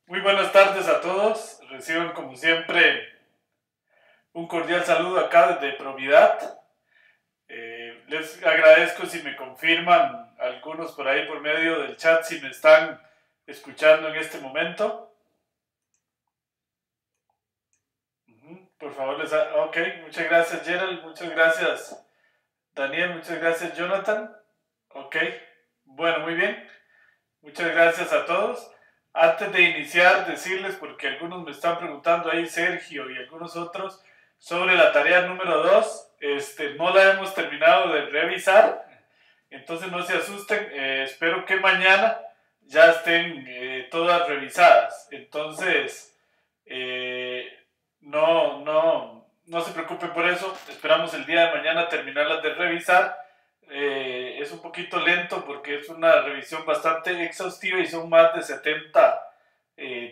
Muy buenas tardes a todos. Reciban como siempre un cordial saludo acá desde Providad. Les agradezco si me confirman algunos por ahí por medio del chat si me están escuchando en este momento. Por favor, ok, muchas gracias Gerald, muchas gracias Daniel, muchas gracias Jonathan. Ok, bueno, muy bien. Muchas gracias a todos. Antes de iniciar, decirles, porque algunos me están preguntando ahí, Sergio y algunos otros, sobre la tarea número 2, no la hemos terminado de revisar, entonces no se asusten, espero que mañana ya estén todas revisadas. Entonces, no se preocupen por eso, esperamos el día de mañana terminarlas de revisar. Es un poquito lento porque es una revisión bastante exhaustiva y son más de 70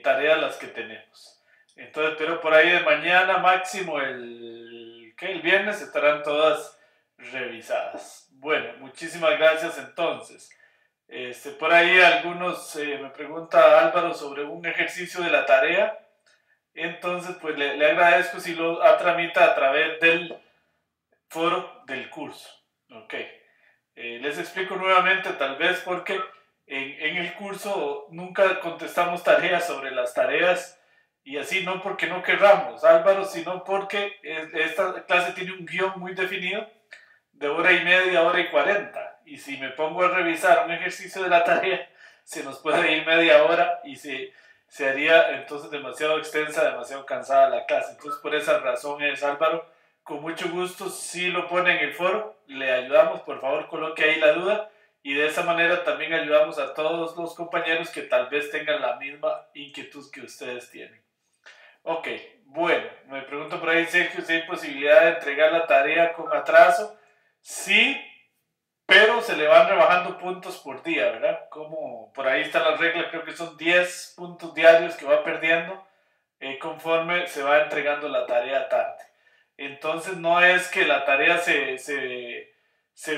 tareas las que tenemos. Entonces, pero por ahí de mañana máximo el viernes estarán todas revisadas. Bueno, muchísimas gracias entonces. Por ahí algunos me pregunta Álvaro sobre un ejercicio de la tarea. Entonces, pues le agradezco si lo tramita a través del foro del curso. Ok. Les explico nuevamente, tal vez porque en el curso nunca contestamos tareas sobre las tareas y así no porque no querramos, Álvaro, sino porque esta clase tiene un guión muy definido de hora y media, hora y 40. Y si me pongo a revisar un ejercicio de la tarea, se nos puede ir media hora y se haría entonces demasiado extensa, demasiado cansada la clase. Entonces, por esa razón es, Álvaro, con mucho gusto, si lo pone en el foro, le ayudamos, por favor, coloque ahí la duda y de esa manera también ayudamos a todos los compañeros que tal vez tengan la misma inquietud que ustedes tienen. Ok, bueno, me pregunto por ahí, Sergio, si hay posibilidad de entregar la tarea con atraso. Sí, pero se le van rebajando puntos por día, ¿verdad? Como por ahí está la regla, creo que son 10 puntos diarios que va perdiendo conforme se va entregando la tarea tarde. Entonces no es que la tarea se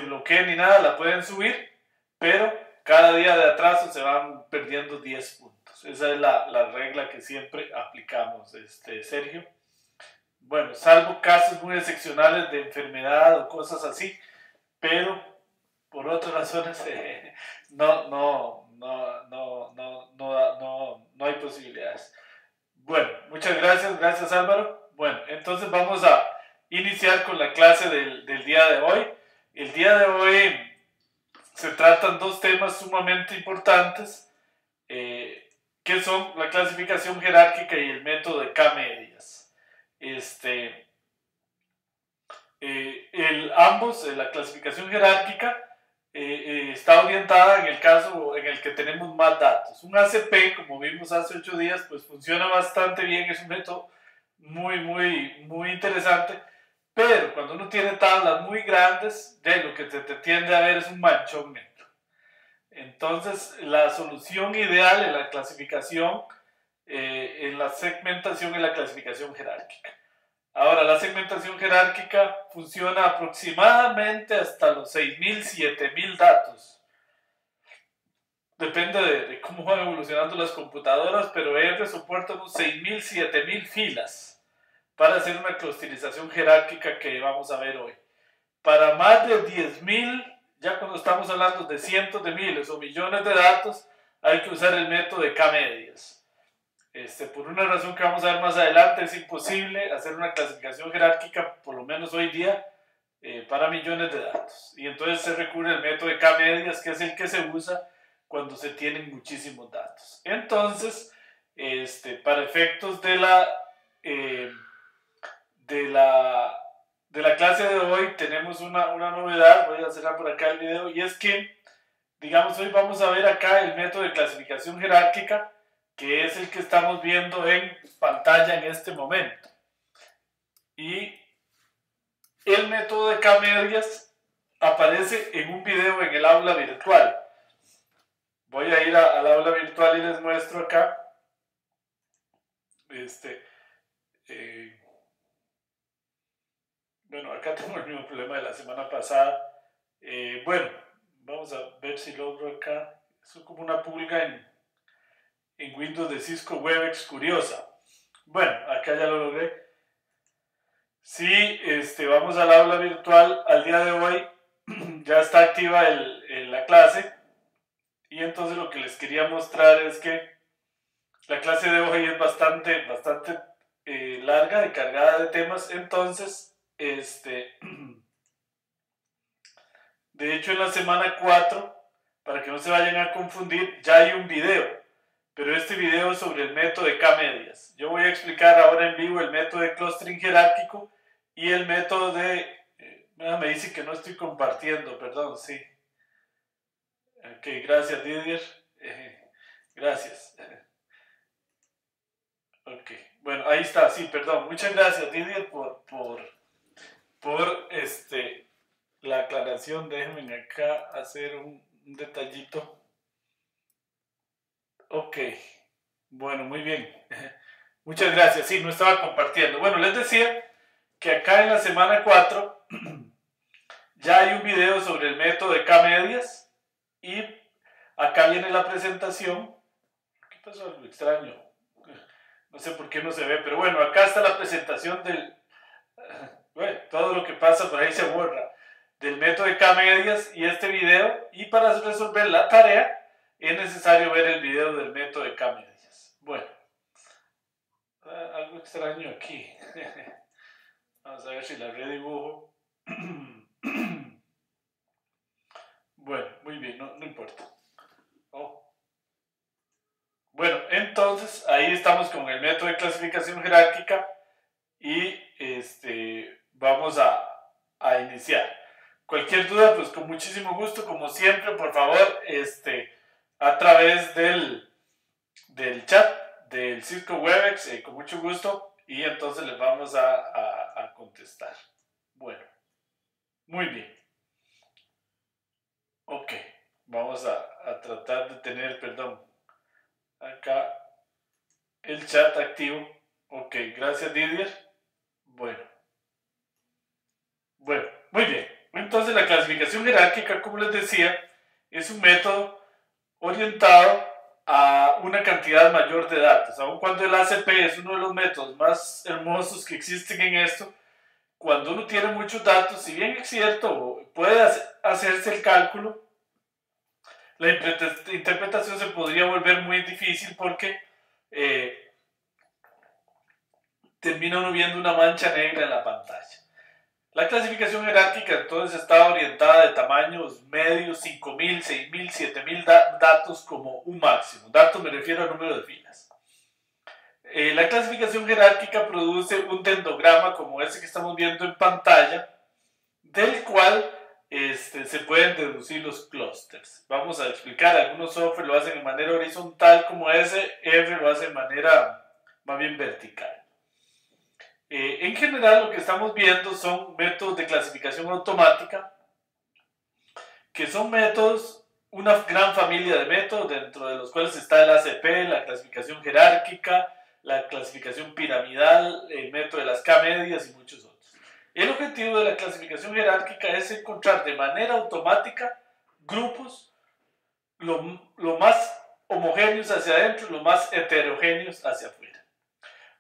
bloquee ni nada, la pueden subir, pero cada día de atraso se van perdiendo 10 puntos. Esa es la regla que siempre aplicamos, Sergio. Bueno, salvo casos muy excepcionales de enfermedad o cosas así, pero por otras razones no hay posibilidades. Bueno, muchas gracias Álvaro. Bueno, entonces vamos a iniciar con la clase del día de hoy. El día de hoy se tratan dos temas sumamente importantes, que son la clasificación jerárquica y el método de K-medias. Ambos, la clasificación jerárquica, está orientada en el caso en el que tenemos más datos. Un ACP, como vimos hace 8 días, pues funciona bastante bien, es un método muy interesante, pero cuando uno tiene tablas muy grandes, de lo que se te tiende a ver es un manchón negro. Entonces, la solución ideal en la clasificación, en la segmentación, es la clasificación jerárquica. Ahora, la segmentación jerárquica funciona aproximadamente hasta los 6.000, 7.000 datos. Depende de cómo van evolucionando las computadoras, pero R soporta unos 6.000, 7.000 filas para hacer una clusterización jerárquica que vamos a ver hoy. Para más de 10.000, ya cuando estamos hablando de cientos de miles o millones de datos, hay que usar el método de K-medias. Por una razón que vamos a ver más adelante, es imposible hacer una clasificación jerárquica, por lo menos hoy día, para millones de datos. Y entonces se recurre al método de K-medias, que es el que se usa cuando se tienen muchísimos datos. Entonces, para efectos eh, de la clase de hoy, tenemos una novedad. Voy a cerrar por acá el video, y es que, digamos, hoy vamos a ver acá el método de clasificación jerárquica, que es el que estamos viendo en pantalla en este momento. Y el método de K-medias aparece en un video en el aula virtual. Voy a ir al aula virtual y les muestro acá. Bueno, acá tengo el mismo problema de la semana pasada. Bueno, vamos a ver si logro acá. Es como una pulga en Windows de Cisco Webex curiosa. Bueno, acá ya lo logré. Sí, vamos al aula virtual. Al día de hoy ya está activa la clase. Y entonces lo que les quería mostrar es que la clase de hoy es bastante larga y cargada de temas. Entonces, de hecho en la semana 4, para que no se vayan a confundir, ya hay un video. Pero este video es sobre el método de K-medias. Yo voy a explicar ahora en vivo el método de clustering jerárquico y el método de... me dice que no estoy compartiendo, perdón, sí. Ok, gracias Didier. Gracias. Ok, bueno, ahí está, sí, perdón. Muchas gracias Didier por la aclaración. Déjenme acá hacer un detallito. Ok, bueno, muy bien. Muchas gracias. Sí, no estaba compartiendo. Bueno, les decía que acá en la semana 4 ya hay un video sobre el método de K-medias y acá viene la presentación. ¿Qué pasó? Algo extraño. No sé por qué no se ve, pero bueno, acá está la presentación del... Bueno, todo lo que pasa por ahí se borra. Del método de K-medias y este video. Y para resolver la tarea es necesario ver el video del método de K-medias. Bueno, algo extraño aquí. Vamos a ver si la redibujo. Bueno, muy bien, no importa. Oh. Bueno, entonces ahí estamos con el método de clasificación jerárquica y vamos a iniciar. Cualquier duda, pues con muchísimo gusto, como siempre, por favor, a través del chat del Cisco Webex, con mucho gusto, y entonces les vamos a contestar. Bueno, muy bien. Ok, vamos a tratar de tener, perdón, acá el chat activo. Ok, gracias Didier. Bueno, muy bien. Entonces la clasificación jerárquica, como les decía, es un método orientado a una cantidad mayor de datos. Aun cuando el ACP es uno de los métodos más hermosos que existen en esto, cuando uno tiene muchos datos, si bien es cierto, puede hacerse el cálculo, la interpretación se podría volver muy difícil porque termina uno viendo una mancha negra en la pantalla. La clasificación jerárquica entonces está orientada de tamaños medios, 5.000, 6.000, 7.000 datos como un máximo. Datos me refiero al número de filas. La clasificación jerárquica produce un dendrograma como ese que estamos viendo en pantalla, del cual se pueden deducir los clústeres. Vamos a explicar, algunos software lo hacen de manera horizontal como ese, R lo hace de manera más bien vertical. En general lo que estamos viendo son métodos de clasificación automática, que son métodos, una gran familia de métodos, dentro de los cuales está el ACP, la clasificación jerárquica, la clasificación piramidal, el método de las K-medias y muchos otros. El objetivo de la clasificación jerárquica es encontrar de manera automática grupos lo más homogéneos hacia adentro, lo más heterogéneos hacia afuera.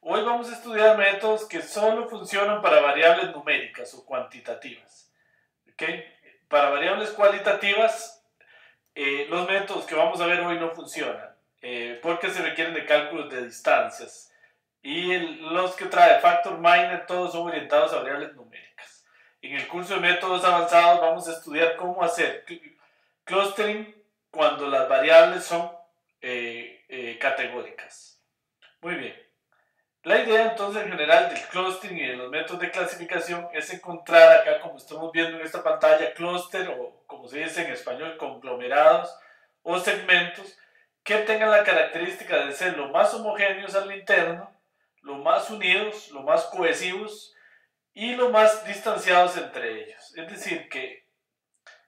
Hoy vamos a estudiar métodos que solo funcionan para variables numéricas o cuantitativas. ¿Okay? Para variables cualitativas, los métodos que vamos a ver hoy no funcionan porque se requieren de cálculos de distancias. Y los que trae factor minor, todos son orientados a variables numéricas. En el curso de métodos avanzados vamos a estudiar cómo hacer clustering cuando las variables son categóricas. Muy bien. La idea entonces en general del clustering y de los métodos de clasificación es encontrar acá, como estamos viendo en esta pantalla, clúster o como se dice en español, conglomerados o segmentos que tengan la característica de ser lo más homogéneos al interno, lo más unidos, lo más cohesivos y lo más distanciados entre ellos. Es decir, que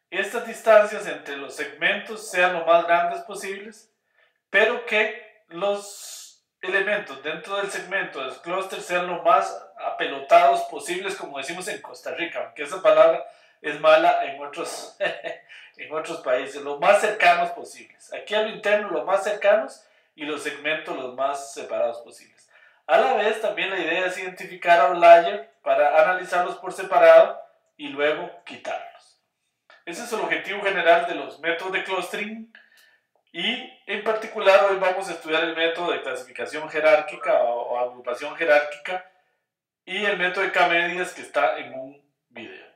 estas distancias entre los segmentos sean lo más grandes posibles, pero que los elementos dentro del segmento del clúster sean lo más apelotados posibles, como decimos en Costa Rica, aunque esa palabra es mala en otros, en otros países, lo más cercanos posibles. Aquí a lo interno, lo más cercanos, y los segmentos los más separados posibles. A la vez, también la idea es identificar outliers para analizarlos por separado y luego quitarlos. Ese es el objetivo general de los métodos de clustering y en particular hoy vamos a estudiar el método de clasificación jerárquica o agrupación jerárquica y el método de K-medias que está en un video.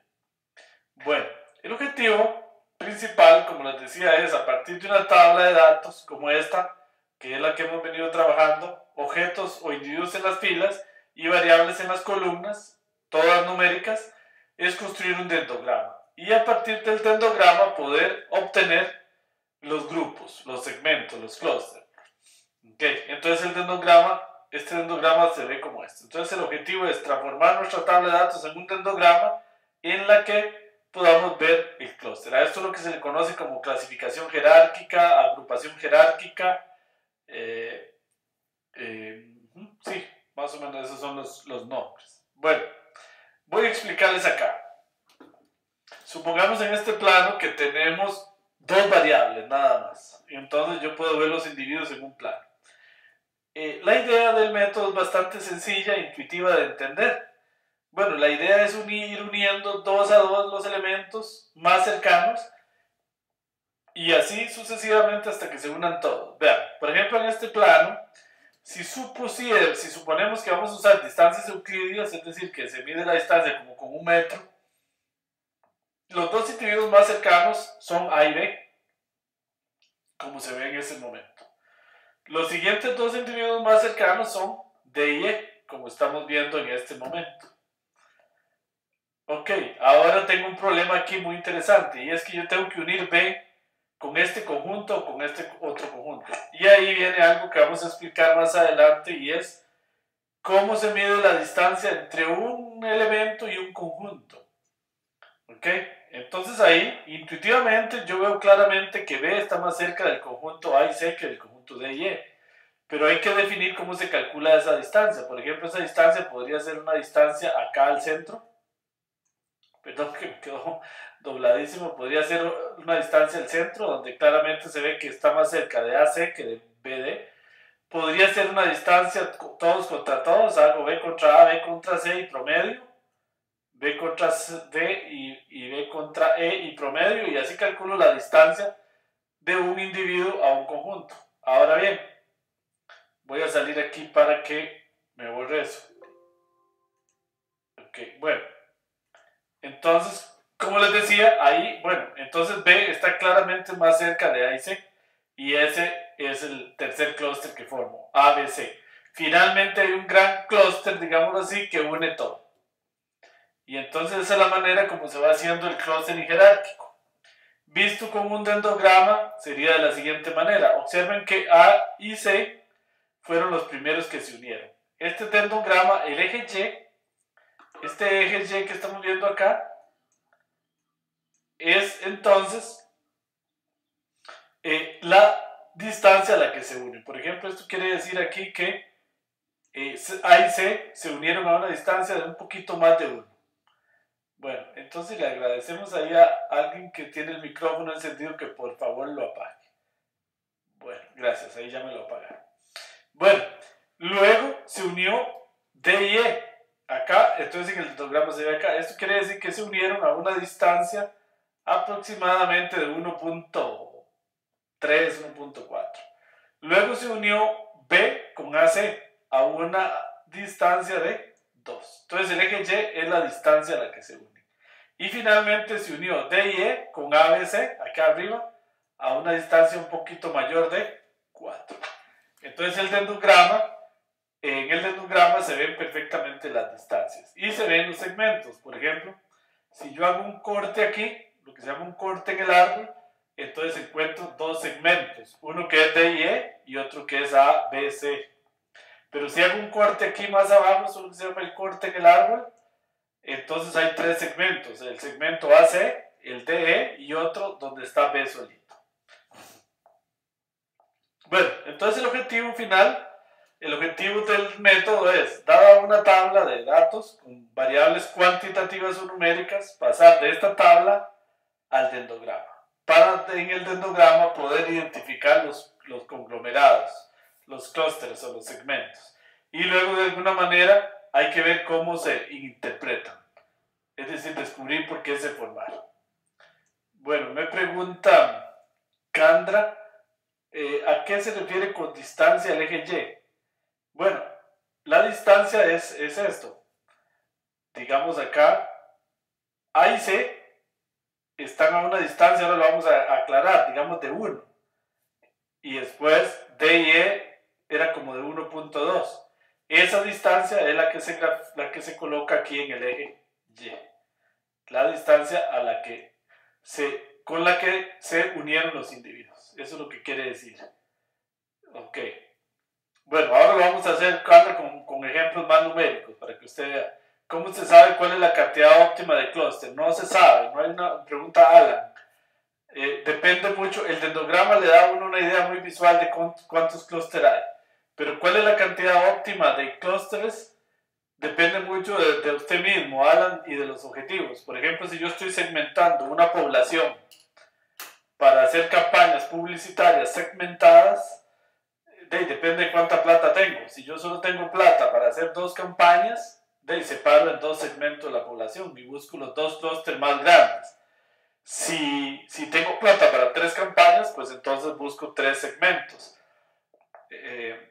Bueno, el objetivo principal, como les decía, es a partir de una tabla de datos como esta, que es la que hemos venido trabajando, objetos o individuos en las filas y variables en las columnas, todas numéricas, es construir un dendrograma. Y a partir del dendrograma poder obtener los grupos, los segmentos, los clústeres. Okay. Entonces este dendrograma se ve como este. Entonces el objetivo es transformar nuestra tabla de datos en un dendrograma en la que podamos ver el clúster. A esto es lo que se le conoce como clasificación jerárquica, agrupación jerárquica. Sí, más o menos esos son los nombres. Bueno, voy a explicarles acá. Supongamos en este plano que tenemos dos variables nada más. Entonces yo puedo ver los individuos en un plano. La idea del método es bastante sencilla e intuitiva de entender. Bueno, la idea es ir uniendo 2 a 2 los elementos más cercanos y así sucesivamente hasta que se unan todos. Vean, por ejemplo en este plano, si suponemos que vamos a usar distancias euclidias, es decir, que se mide la distancia como con 1 metro, los dos individuos más cercanos son A y B, como se ve en ese momento. Los siguientes dos individuos más cercanos son D y E, como estamos viendo en este momento. Ok, ahora tengo un problema aquí muy interesante y es que yo tengo que unir B con este conjunto o con este otro conjunto. Y ahí viene algo que vamos a explicar más adelante y es cómo se mide la distancia entre un elemento y un conjunto. Ok, entonces ahí intuitivamente yo veo claramente que B está más cerca del conjunto A y C que del conjunto D y E. Pero hay que definir cómo se calcula esa distancia. Por ejemplo, esa distancia podría ser una distancia acá al centro. Perdón que me quedó dobladísimo. Podría ser una distancia al centro, donde claramente se ve que está más cerca de AC que de BD. Podría ser una distancia todos contra todos, algo B contra A, B contra C y promedio. B contra D y B contra E y promedio. Y así calculo la distancia de un individuo a un conjunto. Ahora bien, voy a salir aquí para que me borre eso. Ok, bueno. Entonces, como les decía, ahí, bueno, entonces B está claramente más cerca de A y C. Y ese es el tercer clúster que formo, A, B, C. Finalmente hay un gran clúster, digámoslo así, que une todo. Y entonces esa es la manera como se va haciendo el clustering jerárquico. Visto con un dendrograma, sería de la siguiente manera. Observen que A y C fueron los primeros que se unieron. Este dendrograma, el eje Y, este eje Y que estamos viendo acá, es entonces la distancia a la que se unen. Por ejemplo, esto quiere decir aquí que A y C se unieron a una distancia de un poquito más de 1. Bueno, entonces le agradecemos ahí a alguien que tiene el micrófono encendido que por favor lo apague. Bueno, gracias, ahí ya me lo apagaron. Bueno, luego se unió D y E. Acá, entonces en el dendrograma se ve acá. Esto quiere decir que se unieron a una distancia aproximadamente de 1.3, 1.4. Luego se unió B con AC a una distancia de 2. Entonces el eje Y es la distancia a la que se une. Y finalmente se unió D y E con ABC, acá arriba, a una distancia un poquito mayor de 4. Entonces en el dendrograma se ven perfectamente las distancias y se ven los segmentos. Por ejemplo, si yo hago un corte aquí, lo que se llama un corte en el árbol, entonces encuentro dos segmentos, uno que es D y E y otro que es A, B, C. Pero si hago un corte aquí más abajo, eso es lo que se llama el corte en el árbol, entonces hay 3 segmentos, el segmento AC, el DE y otro donde está B solito. Bueno, entonces el objetivo final, el objetivo del método es, dada una tabla de datos con variables cuantitativas o numéricas, pasar de esta tabla al dendrograma, para en el dendrograma poder identificar los conglomerados, los clústeres o los segmentos. Y luego de alguna manera hay que ver cómo se interpretan. Es decir, descubrir por qué se formaron. Bueno, me pregunta Candra, ¿a qué se refiere con distancia al eje Y? Bueno, la distancia es esto. Digamos acá, A y C están a una distancia, ahora lo vamos a aclarar, digamos de 1. Y después D y E era como de 1.2. Esa distancia es la que se coloca aquí en el eje Y. La distancia con la que se unieron los individuos. Eso es lo que quiere decir. Ok. Bueno, ahora lo vamos a hacer con ejemplos más numéricos para que usted vea. ¿Cómo se sabe cuál es la cantidad óptima de clúster? No se sabe, no hay una pregunta Alan. Depende mucho, el dendrograma le da a uno una idea muy visual de cuántos clústeres hay. Pero cuál es la cantidad óptima de clústeres depende mucho de usted mismo, Alan, y de los objetivos. Por ejemplo, si yo estoy segmentando una población para hacer campañas publicitarias segmentadas, depende de cuánta plata tengo. Si yo solo tengo plata para hacer 2 campañas, separo en 2 segmentos de la población y busco los 2 clústeres más grandes. Si tengo plata para 3 campañas, pues entonces busco 3 segmentos.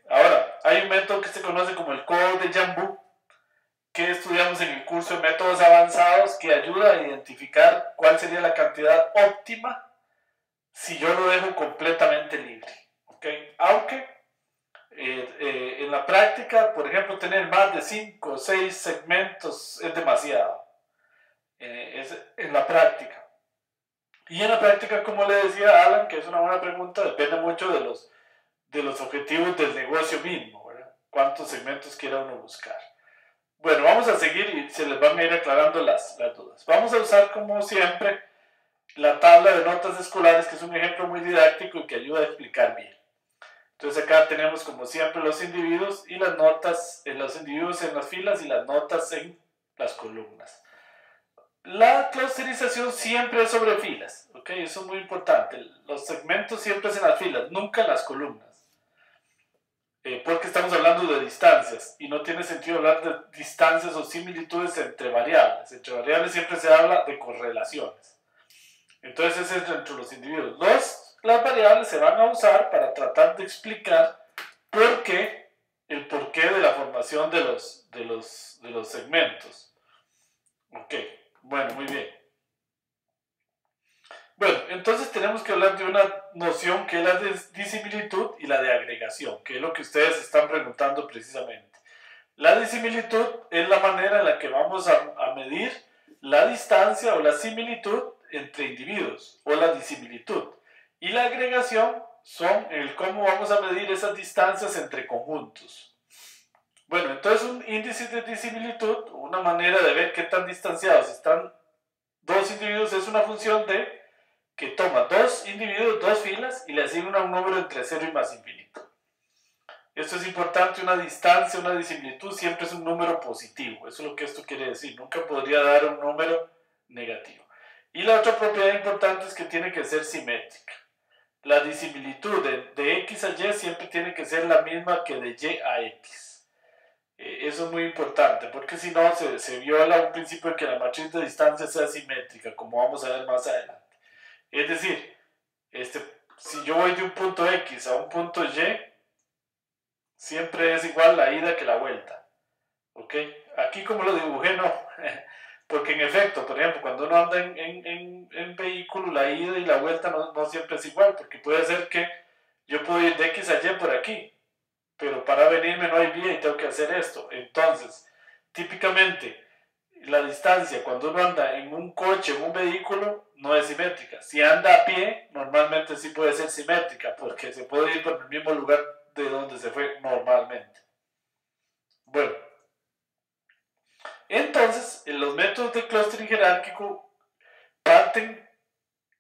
Ahora, hay un método que se conoce como el Cobo de Jambu, que estudiamos en el curso de métodos avanzados, que ayuda a identificar cuál sería la cantidad óptima si yo lo dejo completamente libre. ¿Okay? Aunque en la práctica, por ejemplo, tener más de 5 o 6 segmentos es demasiado. En la práctica. Y en la práctica, como le decía Alan, que es una buena pregunta, depende mucho de los objetivos del negocio mismo, ¿verdad? Cuántos segmentos quiera uno buscar. Bueno, vamos a seguir y se les van a ir aclarando las dudas. Vamos a usar, como siempre, la tabla de notas escolares, que es un ejemplo muy didáctico y que ayuda a explicar bien. Entonces acá tenemos, como siempre, los individuos y las notas, los individuos en las filas y las notas en las columnas. La clusterización siempre es sobre filas, ¿ok? Eso es muy importante. Los segmentos siempre es en las filas, nunca en las columnas. Porque estamos hablando de distancias y no tiene sentido hablar de distancias o similitudes entre variables. Entre variables siempre se habla de correlaciones. Entonces es entre los individuos. Las variables se van a usar para tratar de explicar el porqué de la formación de los segmentos. Ok. Bueno, muy bien. Bueno, entonces tenemos que hablar de una noción que es la de disimilitud y la de agregación, que es lo que ustedes están preguntando precisamente. La disimilitud es la manera en la que vamos a medir la distancia o la similitud entre individuos, o la disimilitud. Y la agregación son el cómo vamos a medir esas distancias entre conjuntos. Bueno, entonces un índice de disimilitud, una manera de ver qué tan distanciados están 2 individuos, es una función que toma 2 individuos, 2 filas, y le asigna un número entre 0 y más infinito. Esto es importante, una distancia, una disimilitud siempre es un número positivo, eso es lo que esto quiere decir, nunca podría dar un número negativo. Y la otra propiedad importante es que tiene que ser simétrica. La disimilitud de X a Y siempre tiene que ser la misma que de Y a X. Eso es muy importante, porque si no se viola un principio de que la matriz de distancia sea simétrica, como vamos a ver más adelante. Es decir, si yo voy de un punto X a un punto Y, siempre es igual la ida que la vuelta. ¿Ok? Aquí como lo dibujé, no. Porque en efecto, por ejemplo, cuando uno anda en vehículo, la ida y la vuelta no siempre es igual, porque puede ser que yo puedo ir de X a Y por aquí, pero para venirme no hay vía y tengo que hacer esto. Entonces, típicamente, la distancia cuando uno anda en un coche, en un vehículo, no es simétrica. Si anda a pie, normalmente sí puede ser simétrica, porque se puede ir por el mismo lugar de donde se fue normalmente. Bueno, entonces, en los métodos de clustering jerárquico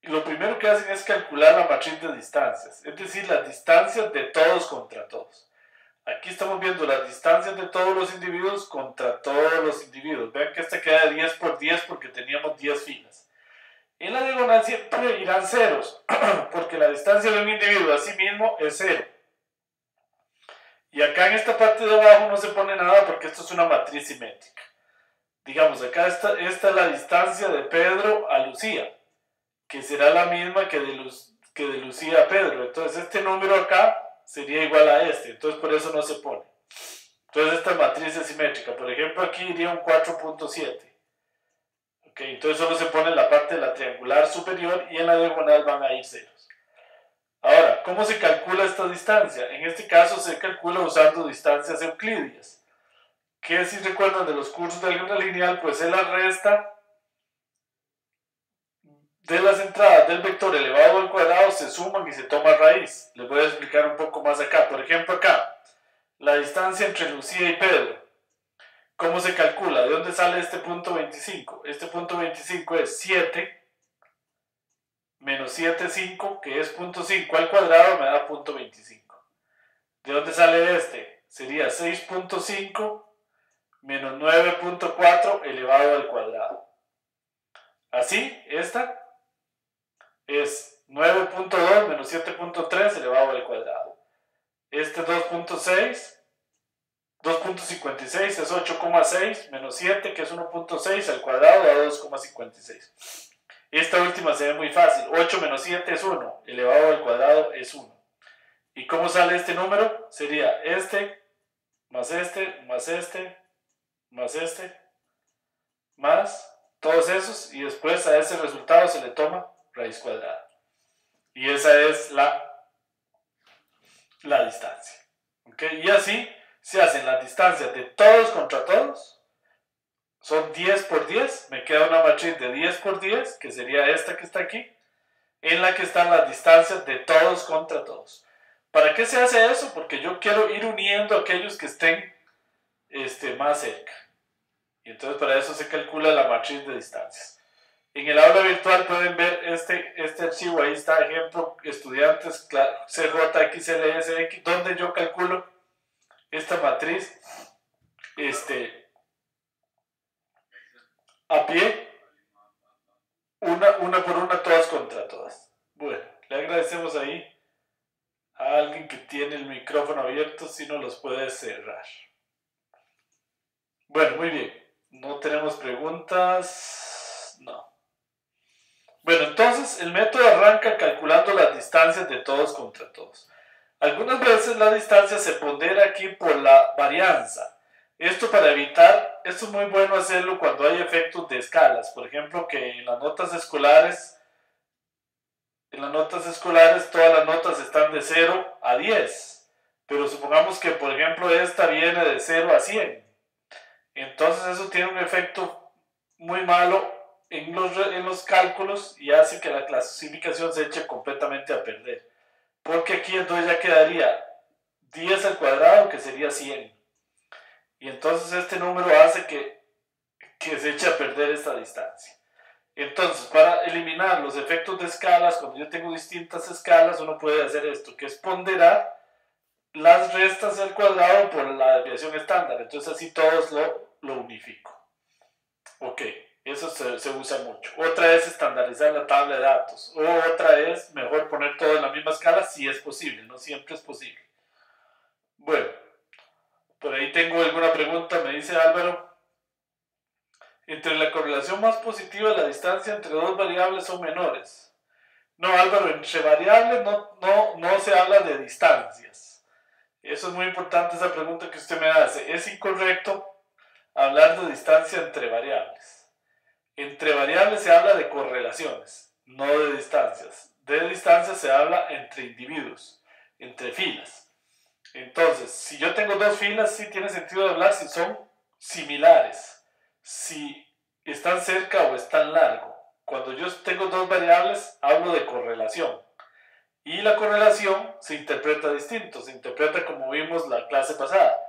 lo primero que hacen es calcular la matriz de distancias, es decir, las distancias de todos contra todos. Aquí estamos viendo las distancias de todos los individuos contra todos los individuos. Vean que esta queda de 10 por 10 porque teníamos 10 filas. En la diagonal siempre irán ceros, porque la distancia de un individuo a sí mismo es 0. Y acá en esta parte de abajo no se pone nada porque esto es una matriz simétrica. Digamos, acá esta es la distancia de Pedro a Lucía, que será la misma que de Lucía a Pedro. Entonces este número acá sería igual a este, entonces por eso no se pone. Entonces esta matriz es simétrica. Por ejemplo, aquí iría un 4.7. Okay, entonces solo se pone en la parte de la triangular superior y en la diagonal van a ir ceros. Ahora, ¿cómo se calcula esta distancia? En este caso se calcula usando distancias euclidias. Que si recuerdan de los cursos de álgebra lineal, pues es la resta de las entradas del vector elevado al cuadrado, se suman y se toma raíz. Les voy a explicar un poco más acá. Por ejemplo, acá, la distancia entre Lucía y Pedro. ¿Cómo se calcula? ¿De dónde sale este punto 25? Este punto 25 es 7 menos 7, 5, que es punto 5 al cuadrado, me da punto 25. ¿De dónde sale este? Sería 6.5 menos 9.4 elevado al cuadrado. Así, esta es 9.2 menos 7.3 elevado al cuadrado. Este 2.6, 2.56 es 8,6 menos 7, que es 1.6 al cuadrado, da 2,56. Esta última se ve muy fácil. 8 menos 7 es 1, elevado al cuadrado es 1. ¿Y cómo sale este número? Sería este, más este, más este, más este, más todos esos, y después a ese resultado se le toma raíz cuadrada. Y esa es la distancia. ¿Okay? Y así se hacen las distancias de todos contra todos. Son 10 por 10. Me queda una matriz de 10 por 10, que sería esta que está aquí, en la que están las distancias de todos contra todos. ¿Para qué se hace eso? Porque yo quiero ir uniendo a aquellos que estén más cerca. Y entonces para eso se calcula la matriz de distancias. En el aula virtual pueden ver este archivo, ahí está, ejemplo, estudiantes CJXLSX, donde yo calculo esta matriz a pie, una por una, todas contra todas. Bueno, le agradecemos ahí a alguien que tiene el micrófono abierto, si no los puede cerrar. Bueno, muy bien. No tenemos preguntas. No. Bueno, entonces el método arranca calculando las distancias de todos contra todos. Algunas veces la distancia se pondera aquí por la varianza. Esto para evitar, esto es muy bueno hacerlo cuando hay efectos de escalas. Por ejemplo, que en las notas escolares todas las notas están de 0 a 10. Pero supongamos que, por ejemplo, esta viene de 0 a 100. Entonces eso tiene un efecto muy malo en los cálculos y hace que la clasificación se eche completamente a perder. Porque aquí entonces ya quedaría 10 al cuadrado, que sería 100. Y entonces este número hace que se eche a perder esta distancia. Entonces, para eliminar los efectos de escalas, cuando yo tengo distintas escalas, uno puede hacer esto, que es ponderar las restas al cuadrado por la desviación estándar. Entonces así todos lo unifico. Ok, eso se usa mucho. Otra es estandarizar la tabla de datos. O otra es mejor poner todo en la misma escala si es posible. No siempre es posible. Bueno, por ahí tengo alguna pregunta, me dice Álvaro. Entre la correlación más positiva, la distancia entre dos variables son menores. No, Álvaro, entre variables no se habla de distancias. Eso es muy importante, esa pregunta que usted me hace. Es incorrecto hablar de distancia entre variables. Entre variables se habla de correlaciones, no de distancias. De distancias se habla entre individuos, entre filas. Entonces, si yo tengo dos filas, sí tiene sentido hablar si son similares, si están cerca o están largo. Cuando yo tengo dos variables, hablo de correlación. Y la correlación se interpreta distinto, se interpreta como vimos la clase pasada.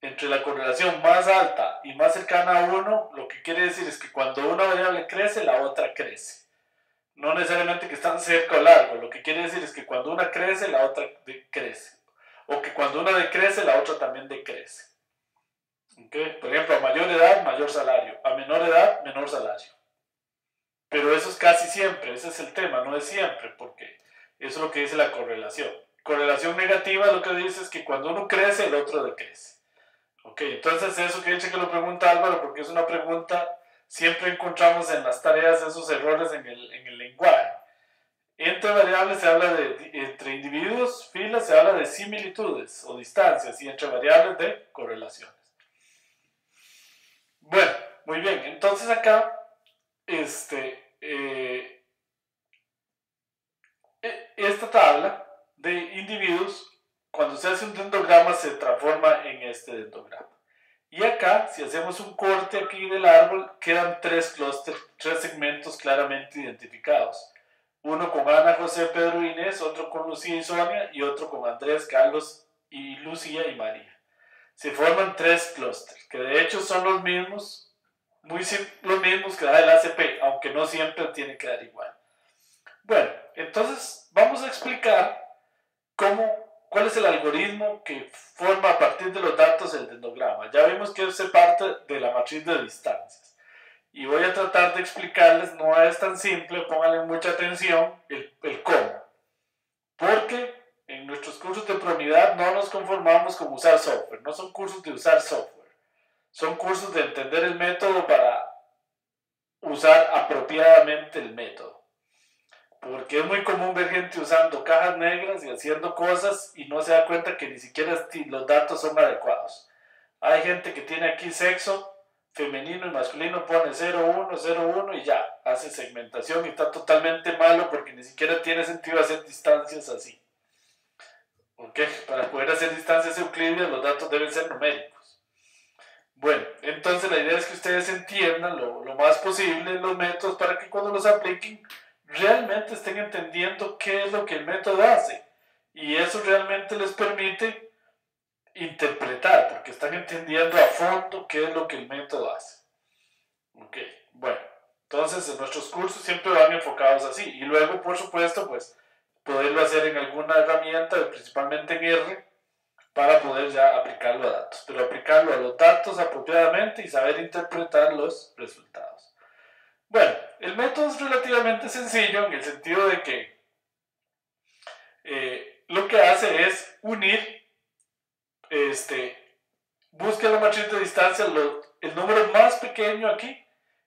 Entre la correlación más alta y más cercana a 1, lo que quiere decir es que cuando una variable crece, la otra crece. No necesariamente que están cerca o largo, lo que quiere decir es que cuando una crece, la otra decrece. O que cuando una decrece, la otra también decrece. ¿Okay? Por ejemplo, a mayor edad, mayor salario. A menor edad, menor salario. Pero eso es casi siempre, ese es el tema, no es siempre, porque eso es lo que dice la correlación. correlación negativa lo que dice es que cuando uno crece, el otro decrece. Ok, entonces eso que dice que lo pregunta Álvaro, porque es una pregunta, siempre encontramos en las tareas esos errores en el lenguaje. Entre variables se habla entre individuos, filas, se habla de similitudes o distancias, y entre variables de correlaciones. Bueno, muy bien, entonces acá, esta tabla de individuos, cuando se hace un dendrograma, se transforma en este dendrograma. Y acá, si hacemos un corte aquí del árbol, quedan tres clústeres, tres segmentos claramente identificados. Uno con Ana, José, Pedro y Inés, otro con Lucía y Sonia, y otro con Andrés, Carlos y Lucía y María. Se forman tres clústeres, que de hecho son los mismos, los mismos que da el ACP, aunque no siempre tiene que dar igual. Bueno, entonces vamos a explicar cuál es el algoritmo que forma a partir de los datos el dendrograma. Ya vimos que se parte de la matriz de distancias. Y voy a tratar de explicarles, no es tan simple, pónganle mucha atención, el cómo. Porque en nuestros cursos de probabilidad no nos conformamos con usar software, no son cursos de usar software, son cursos de entender el método para usar apropiadamente el método. Porque es muy común ver gente usando cajas negras y haciendo cosas y no se da cuenta que ni siquiera los datos son adecuados. Hay gente que tiene aquí sexo femenino y masculino, pone 01, 01 y ya, hace segmentación y está totalmente malo porque ni siquiera tiene sentido hacer distancias así. ¿Ok? Para poder hacer distancias euclidias los datos deben ser numéricos. Bueno, entonces la idea es que ustedes entiendan lo más posible los métodos para que cuando los apliquen realmente estén entendiendo qué es lo que el método hace. Y eso realmente les permite interpretar, porque están entendiendo a fondo qué es lo que el método hace. Ok, bueno, entonces en nuestros cursos siempre van enfocados así. Y luego, por supuesto, pues poderlo hacer en alguna herramienta, principalmente en R, para poder ya aplicarlo a datos. Pero aplicarlo a los datos apropiadamente y saber interpretar los resultados. Bueno, el método es relativamente sencillo en el sentido de que lo que hace es unir, busca la matriz de distancia, el número más pequeño aquí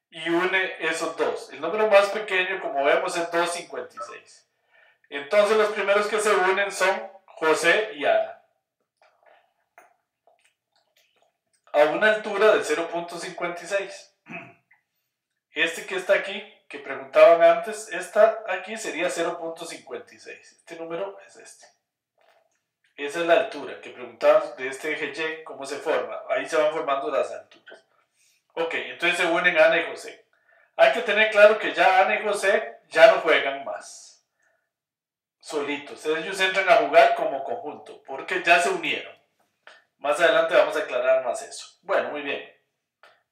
y une esos dos. El número más pequeño, como vemos, es 256. Entonces los primeros que se unen son José y Ana. A una altura de 0.56. Este que está aquí, que preguntaban antes, esta aquí sería 0.56. Este número es este. Esa es la altura que preguntaban de este eje Y, cómo se forma. Ahí se van formando las alturas. Ok, entonces se unen Ana y José. Hay que tener claro que ya Ana y José ya no juegan más solitos. Ellos entran a jugar como conjunto, porque ya se unieron. Más adelante vamos a aclarar más eso. Bueno, muy bien.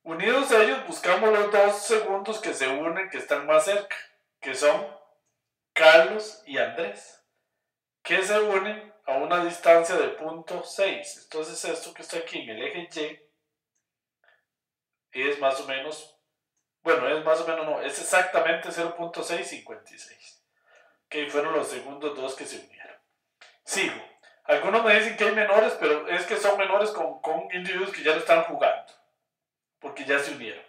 Unidos ellos, buscamos los dos segundos que se unen, que están más cerca, que son Carlos y Andrés, que se unen a una distancia de 0.6. Entonces esto que está aquí en el eje Y es más o menos, bueno, es más o menos no, es exactamente 0.656. Que fueron los segundos dos que se unieron. Sigo. Algunos me dicen que hay menores, pero es que son menores con individuos que ya no están jugando, porque ya se unieron.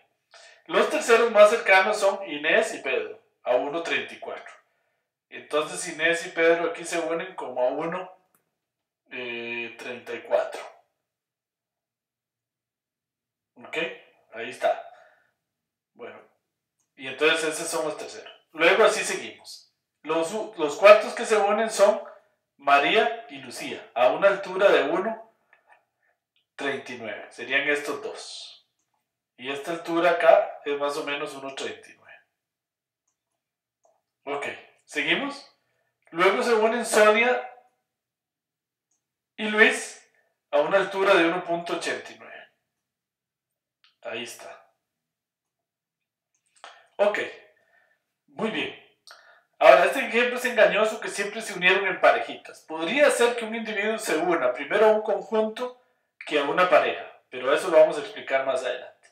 Los terceros más cercanos son Inés y Pedro, a 1.34. Entonces Inés y Pedro aquí se unen como a 1.34. ¿Ok? Ahí está. Bueno, y entonces esos son los terceros. Luego así seguimos. Los cuartos que se unen son María y Lucía, a una altura de 1.39. Serían estos dos. Y esta altura acá es más o menos 1.39. Ok, ¿seguimos? Luego se unen Sonia y Luis a una altura de 1.89. Ahí está. Ok, muy bien. Ahora, este ejemplo es engañoso, que siempre se unieron en parejitas. Podría ser que un individuo se una primero a un conjunto que a una pareja, pero eso lo vamos a explicar más adelante.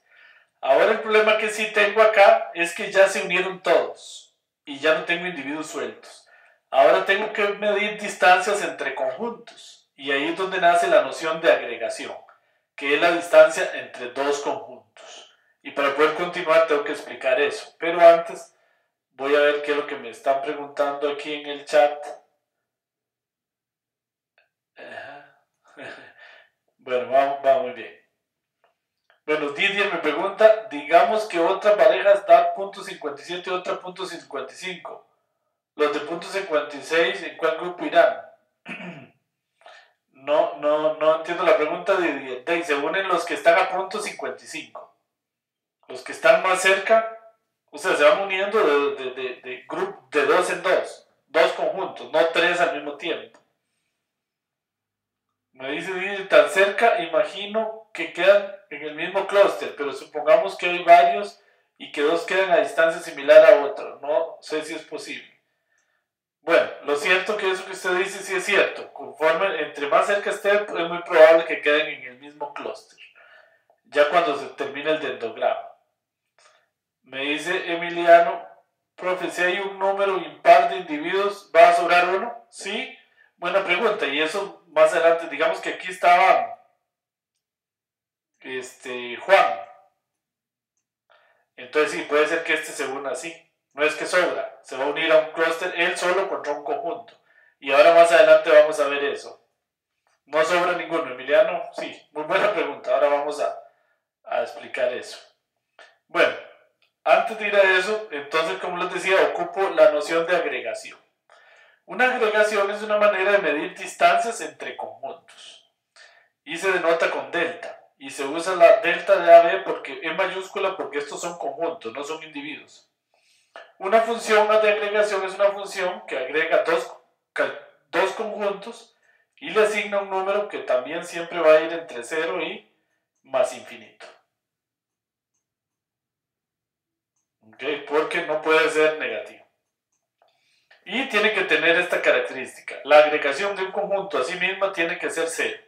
Ahora el problema que sí tengo acá es que ya se unieron todos y ya no tengo individuos sueltos. Ahora tengo que medir distancias entre conjuntos. Y ahí es donde nace la noción de agregación, que es la distancia entre dos conjuntos. Y para poder continuar tengo que explicar eso. Pero antes voy a ver qué es lo que me están preguntando aquí en el chat. Bueno, va muy bien. Bueno, Didier me pregunta, digamos que otra pareja da .57 y otra .55. Los de .56, ¿en cuál grupo irán? No entiendo la pregunta de Didier. Se unen los que están a .55. Los que están más cerca, o sea, se van uniendo de dos en dos conjuntos, no tres al mismo tiempo. Me dice Didier, tan cerca, imagino que quedan en el mismo clúster, pero supongamos que hay varios y que dos quedan a distancia similar a otro. No sé si es posible. Bueno, lo cierto que eso que usted dice sí es cierto. Conforme, entre más cerca esté, es muy probable que queden en el mismo clúster. Ya cuando se termine el dendrograma. Me dice Emiliano, profe, si hay un número impar de individuos, ¿va a sobrar uno? Sí, buena pregunta. Y eso más adelante, digamos que aquí estaba Juan. Entonces sí, puede ser que este se una así. No es que sobra, se va a unir a un clúster él solo contra un conjunto. Y ahora más adelante vamos a ver eso. No sobra ninguno, Emiliano. Sí, muy buena pregunta. Ahora vamos a explicar eso. Bueno, antes de ir a eso, entonces, como les decía, ocupo la noción de agregación. Una agregación es una manera de medir distancias entre conjuntos. Y se denota con delta. Y se usa la delta de AB porque, en mayúscula porque estos son conjuntos, no son individuos. Una función de agregación es una función que agrega dos conjuntos y le asigna un número que también siempre va a ir entre 0 y más infinito. ¿Okay? Porque no puede ser negativo. Y tiene que tener esta característica. La agregación de un conjunto a sí misma tiene que ser 0.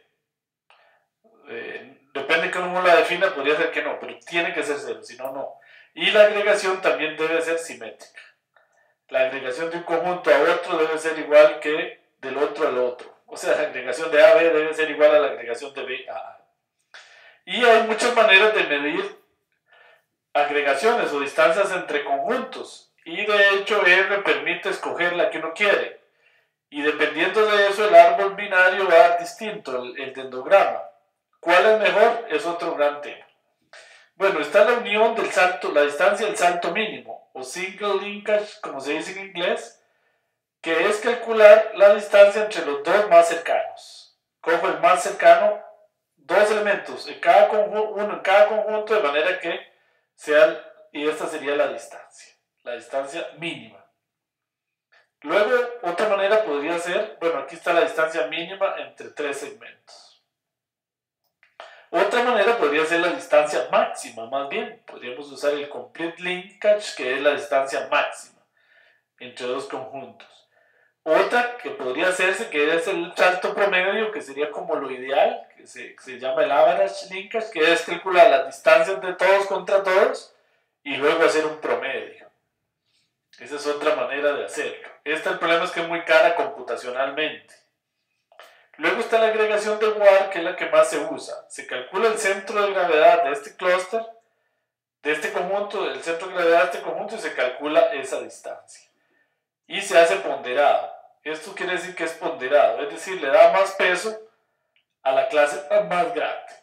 Depende de cómo la defina, podría ser que no, pero tiene que ser 0, si no, no. Y la agregación también debe ser simétrica. La agregación de un conjunto a otro debe ser igual que del otro al otro. O sea, la agregación de A a B debe ser igual a la agregación de B a A. Y hay muchas maneras de medir agregaciones o distancias entre conjuntos. Y de hecho R permite escoger la que uno quiere. Y dependiendo de eso, el árbol binario va a dar distinto, el dendrograma. ¿Cuál es mejor? Es otro gran tema. Bueno, está la unión del salto, la distancia del salto mínimo, o single linkage, como se dice en inglés, que es calcular la distancia entre los dos más cercanos. Cojo el más cercano, dos elementos, uno en cada conjunto, de manera que sea, y esta sería la distancia mínima. Luego, otra manera podría ser, bueno, aquí está la distancia mínima entre tres segmentos. Otra manera podría ser la distancia máxima, más bien. Podríamos usar el complete linkage, que es la distancia máxima entre dos conjuntos. Otra que podría hacerse, que es el salto promedio, que sería como lo ideal, que se llama el average linkage, que es calcular las distancias de todos contra todos y luego hacer un promedio. Esa es otra manera de hacerlo. El problema es que es muy cara computacionalmente. Luego está la agregación de Ward, que es la que más se usa. Se calcula el centro de gravedad de este clúster, de este conjunto, el centro de gravedad de este conjunto, y se calcula esa distancia. Y se hace ponderado. Esto quiere decir que es ponderado, es decir, le da más peso a la clase más grande.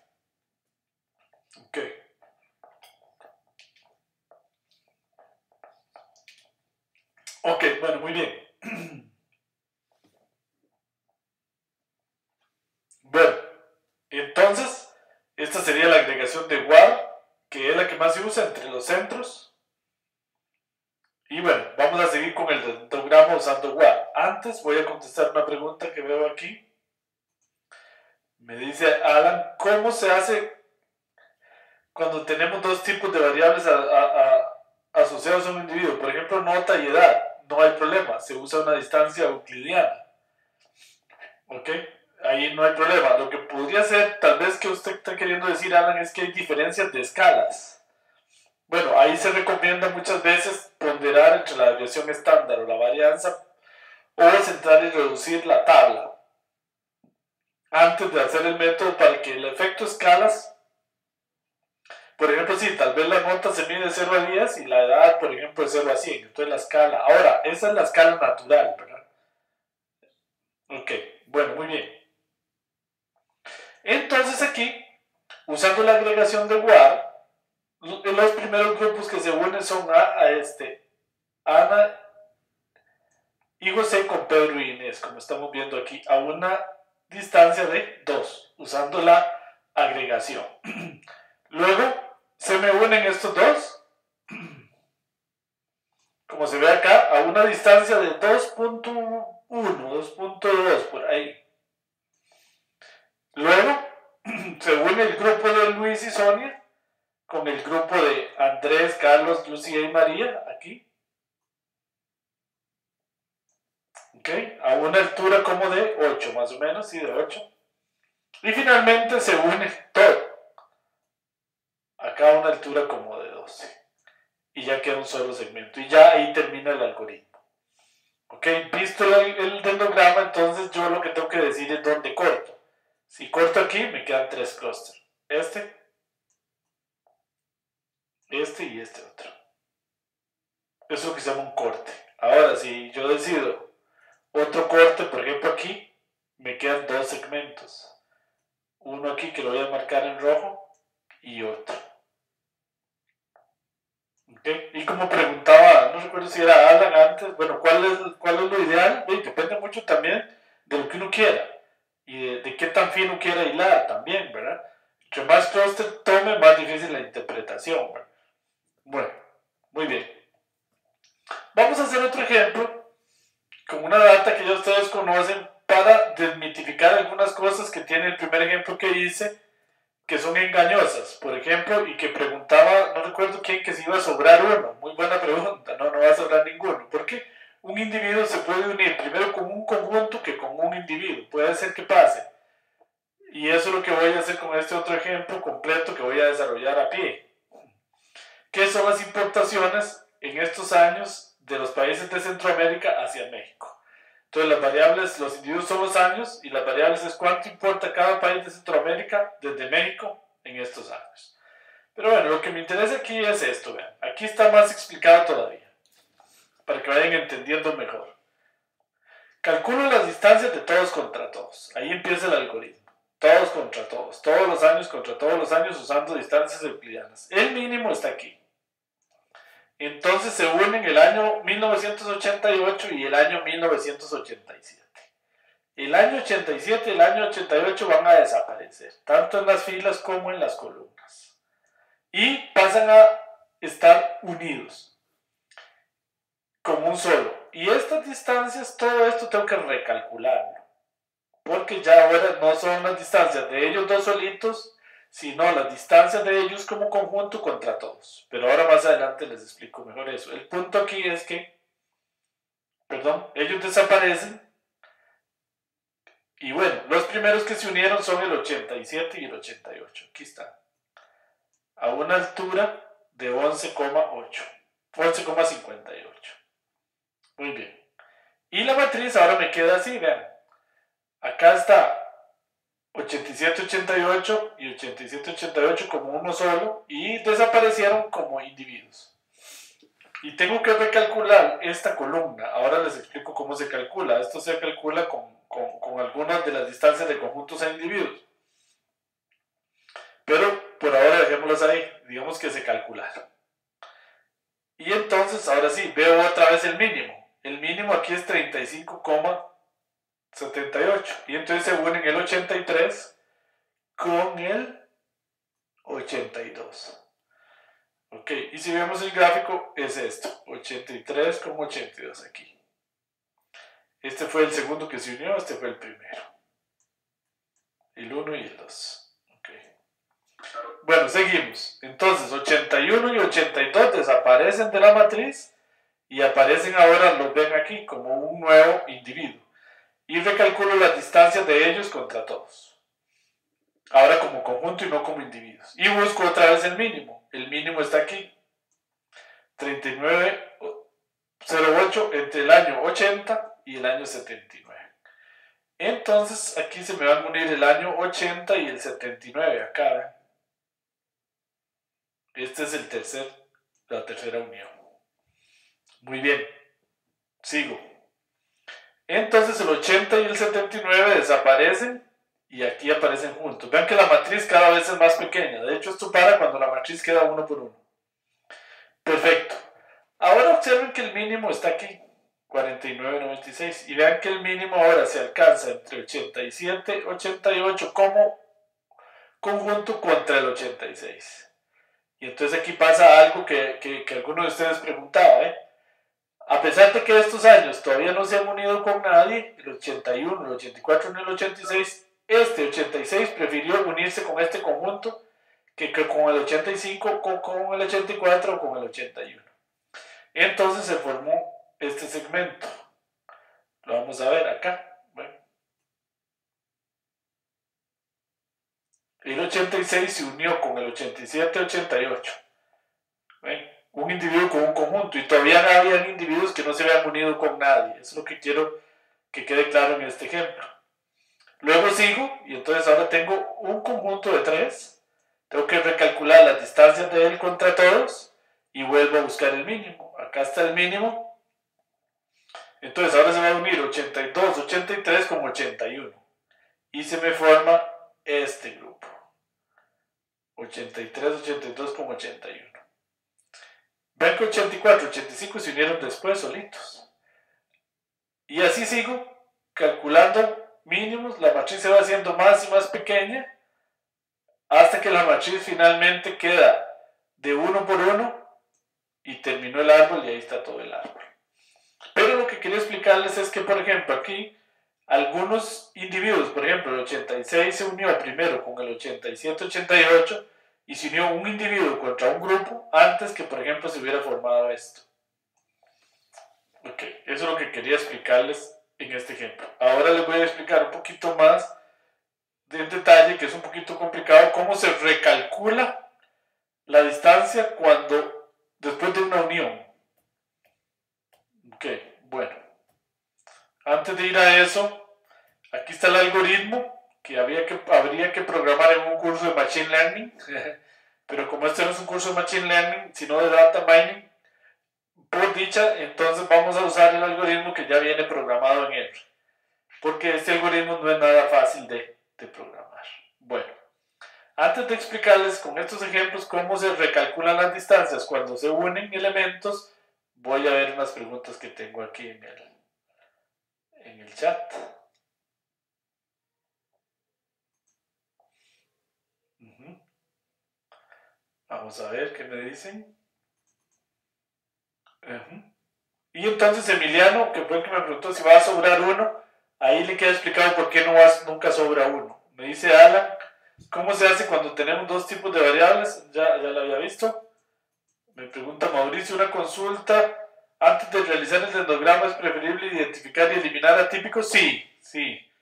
Ok. Ok, bueno, muy bien. Bueno, entonces, esta sería la agregación de Ward, que es la que más se usa entre los centros. Y bueno, vamos a seguir con el dendrograma usando Ward. Antes voy a contestar una pregunta que veo aquí. Me dice Alan, ¿cómo se hace cuando tenemos dos tipos de variables asociados a un individuo? Por ejemplo, nota y edad. No hay problema, se usa una distancia euclidiana. ¿Ok? Ahí no hay problema. Lo que podría ser, tal vez que usted está queriendo decir, Alan, es que hay diferencias de escalas. Bueno, ahí se recomienda muchas veces ponderar entre la desviación estándar o la varianza, es entrar y reducir la tabla antes de hacer el método para que el efecto escalas, por ejemplo, si tal vez la nota se mide de 0 a 10 y la edad, por ejemplo, de 0 a 100, entonces la escala. Ahora, esa es la escala natural, ¿verdad? Ok, bueno, muy bien. Entonces aquí, usando la agregación de WAR, los primeros grupos que se unen son Ana y José con Pedro y Inés, como estamos viendo aquí, a una distancia de 2, usando la agregación. Luego se me unen estos dos, como se ve acá, a una distancia de 2.1, 2.2, por ahí. Luego se une el grupo de Luis y Sonia con el grupo de Andrés, Carlos, Lucía y María, aquí. ¿Ok? A una altura como de 8, más o menos, sí, de 8. Y finalmente se une todo. Acá a una altura como de 12. Y ya queda un solo segmento. Y ya ahí termina el algoritmo. ¿Ok? Visto el dendrograma, entonces yo lo que tengo que decir es dónde corto. Si corto aquí, me quedan 3 clústeres. Este y este otro. Eso es lo que se llama un corte. Ahora, si yo decido otro corte, por ejemplo aquí, me quedan 2 segmentos. Uno aquí que lo voy a marcar en rojo y otro. ¿Okay? Y como preguntaba, no recuerdo si era Alan antes, bueno, ¿cuál es lo ideal? Depende mucho también de lo que uno quiera y de qué tan fino quiera hilar también, ¿verdad? Entre más clúster tome, más difícil la interpretación, ¿verdad? Bueno, muy bien. Vamos a hacer otro ejemplo con una data que ya ustedes conocen para desmitificar algunas cosas que tiene el primer ejemplo que hice, que son engañosas, por ejemplo, y que preguntaba, no recuerdo quién, que si iba a sobrar uno. Muy buena pregunta, no va a sobrar ninguno. ¿Por qué? Un individuo se puede unir primero con un conjunto que con un individuo. Puede ser que pase. Y eso es lo que voy a hacer con este otro ejemplo completo que voy a desarrollar a pie. ¿Qué son las importaciones en estos años de los países de Centroamérica hacia México? Entonces las variables, los individuos son los años y las variables es cuánto importa cada país de Centroamérica desde México en estos años. Pero bueno, lo que me interesa aquí es esto, vean. Aquí está más explicado todavía, para que vayan entendiendo mejor. Calculo las distancias de todos contra todos. Ahí empieza el algoritmo. Todos contra todos. Todos los años contra todos los años usando distancias euclidianas. El mínimo está aquí. Entonces se unen el año 1988 y el año 1987. El año 87 y el año 88 van a desaparecer, tanto en las filas como en las columnas. Y pasan a estar unidos como un solo. Y estas distancias, todo esto tengo que recalcularlo. Porque ya ahora no son las distancias de ellos dos solitos, sino las distancias de ellos como conjunto contra todos. Pero ahora más adelante les explico mejor eso. El punto aquí es que, ellos desaparecen. Y bueno, los primeros que se unieron son el 87 y el 88. Aquí están. A una altura de 11,8. 11,58. Muy bien. Y la matriz ahora me queda así, vean. Acá está 87-88 y 87-88 como uno solo y desaparecieron como individuos. Y tengo que recalcular esta columna. Ahora les explico cómo se calcula. Esto se calcula con algunas de las distancias de conjuntos a individuos. Pero por ahora dejémoslas ahí. Digamos que se calcularon. Y entonces, ahora sí, veo otra vez el mínimo. El mínimo aquí es 35,78. Y entonces se unen el 83 con el 82. Ok, y si vemos el gráfico, es esto, 83,82 aquí. Este fue el segundo que se unió, este fue el primero. El 1 y el 2. Okay. Bueno, seguimos. Entonces, 81 y 82 desaparecen de la matriz y aparecen ahora, los ven aquí, como un nuevo individuo. Y recalculo las distancias de ellos contra todos. Ahora como conjunto y no como individuos. Y busco otra vez el mínimo. El mínimo está aquí. 39,08 entre el año 80 y el año 79. Entonces aquí se me van a unir el año 80 y el 79 acá. ¿Ven? Este es la tercera unión. Muy bien, sigo. Entonces el 80 y el 79 desaparecen y aquí aparecen juntos. Vean que la matriz cada vez es más pequeña. De hecho, esto para cuando la matriz queda uno por uno. Perfecto. Ahora observen que el mínimo está aquí, 49,96. Y vean que el mínimo ahora se alcanza entre 87 y 88 como conjunto contra el 86. Y entonces aquí pasa algo que alguno de ustedes preguntaba, ¿eh? A pesar de que estos años todavía no se han unido con nadie, el 81, el 84 ni el 86, este 86 prefirió unirse con este conjunto que con el 85, con el 84 o con el 81. Entonces se formó este segmento. Lo vamos a ver acá. Bueno. El 86 se unió con el 87-88. ¿Ven? Un individuo con un conjunto. Y todavía no habían individuos que no se habían unido con nadie. Eso es lo que quiero que quede claro en este ejemplo. Luego sigo y entonces ahora tengo un conjunto de 3. Tengo que recalcular las distancias de él contra todos y vuelvo a buscar el mínimo. Acá está el mínimo. Entonces ahora se va a unir 82, 83 con 81. Y se me forma este grupo. 83, 82 con 81. Ven que 84, 85 se unieron después solitos. Y así sigo calculando mínimos. La matriz se va haciendo más y más pequeña hasta que la matriz finalmente queda de uno por uno y terminó el árbol y ahí está todo el árbol. Pero lo que quería explicarles es que, por ejemplo, aquí algunos individuos, por ejemplo, el 86 se unió primero con el 87-88 y se unió un individuo contra un grupo antes que, por ejemplo, se hubiera formado esto. Ok, eso es lo que quería explicarles en este ejemplo. Ahora les voy a explicar un poquito más en detalle, que es un poquito complicado, cómo se recalcula la distancia después de una unión. Ok, bueno. Antes de ir a eso, aquí está el algoritmo que habría que programar en un curso de Machine Learning. Pero como este no es un curso de Machine Learning, sino de Data Mining, por dicha, entonces vamos a usar el algoritmo que ya viene programado en él. Porque este algoritmo no es nada fácil de programar. Bueno, antes de explicarles con estos ejemplos cómo se recalculan las distancias cuando se unen elementos, voy a ver unas preguntas que tengo aquí en el chat. Vamos a ver qué me dicen. Y entonces Emiliano, que fue el que me preguntó si va a sobrar uno, ahí le queda explicado por qué nunca sobra uno. Me dice Alan, ¿cómo se hace cuando tenemos dos tipos de variables? Ya lo había visto. Me pregunta Mauricio, una consulta. Antes de realizar el dendrograma, ¿es preferible identificar y eliminar atípicos? Sí,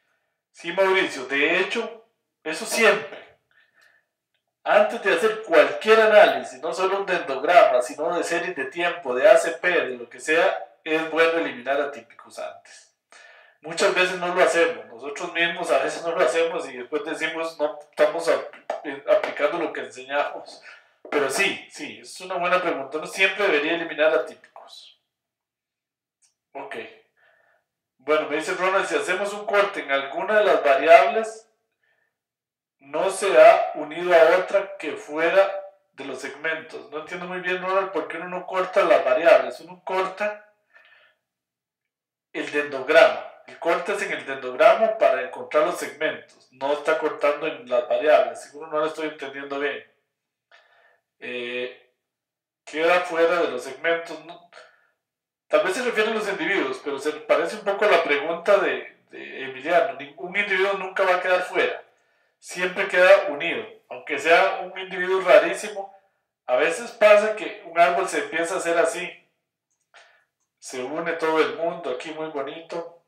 Mauricio. De hecho, eso siempre. Antes de hacer cualquier análisis, no solo un dendrograma, sino de series de tiempo, de ACP, de lo que sea, es bueno eliminar atípicos antes. Muchas veces no lo hacemos, nosotros mismos a veces no lo hacemos y después decimos no estamos aplicando lo que enseñamos. Pero sí, es una buena pregunta. Uno siempre debería eliminar atípicos. Ok. Bueno, me dice Ronald, si hacemos un corte en alguna de las variables, no se ha unido a otra que fuera de los segmentos. No entiendo muy bien, Ronald, por qué uno no corta las variables. Uno corta el dendrograma. El corte es en el dendrograma para encontrar los segmentos. No está cortando en las variables. Seguro no lo estoy entendiendo bien. Queda fuera de los segmentos. ¿No? Tal vez se refiere a los individuos, pero se parece un poco a la pregunta de Emiliano. Un individuo nunca va a quedar fuera. Siempre queda unido. Aunque sea un individuo rarísimo, a veces pasa que un árbol se empieza a hacer así. Se une todo el mundo, aquí muy bonito.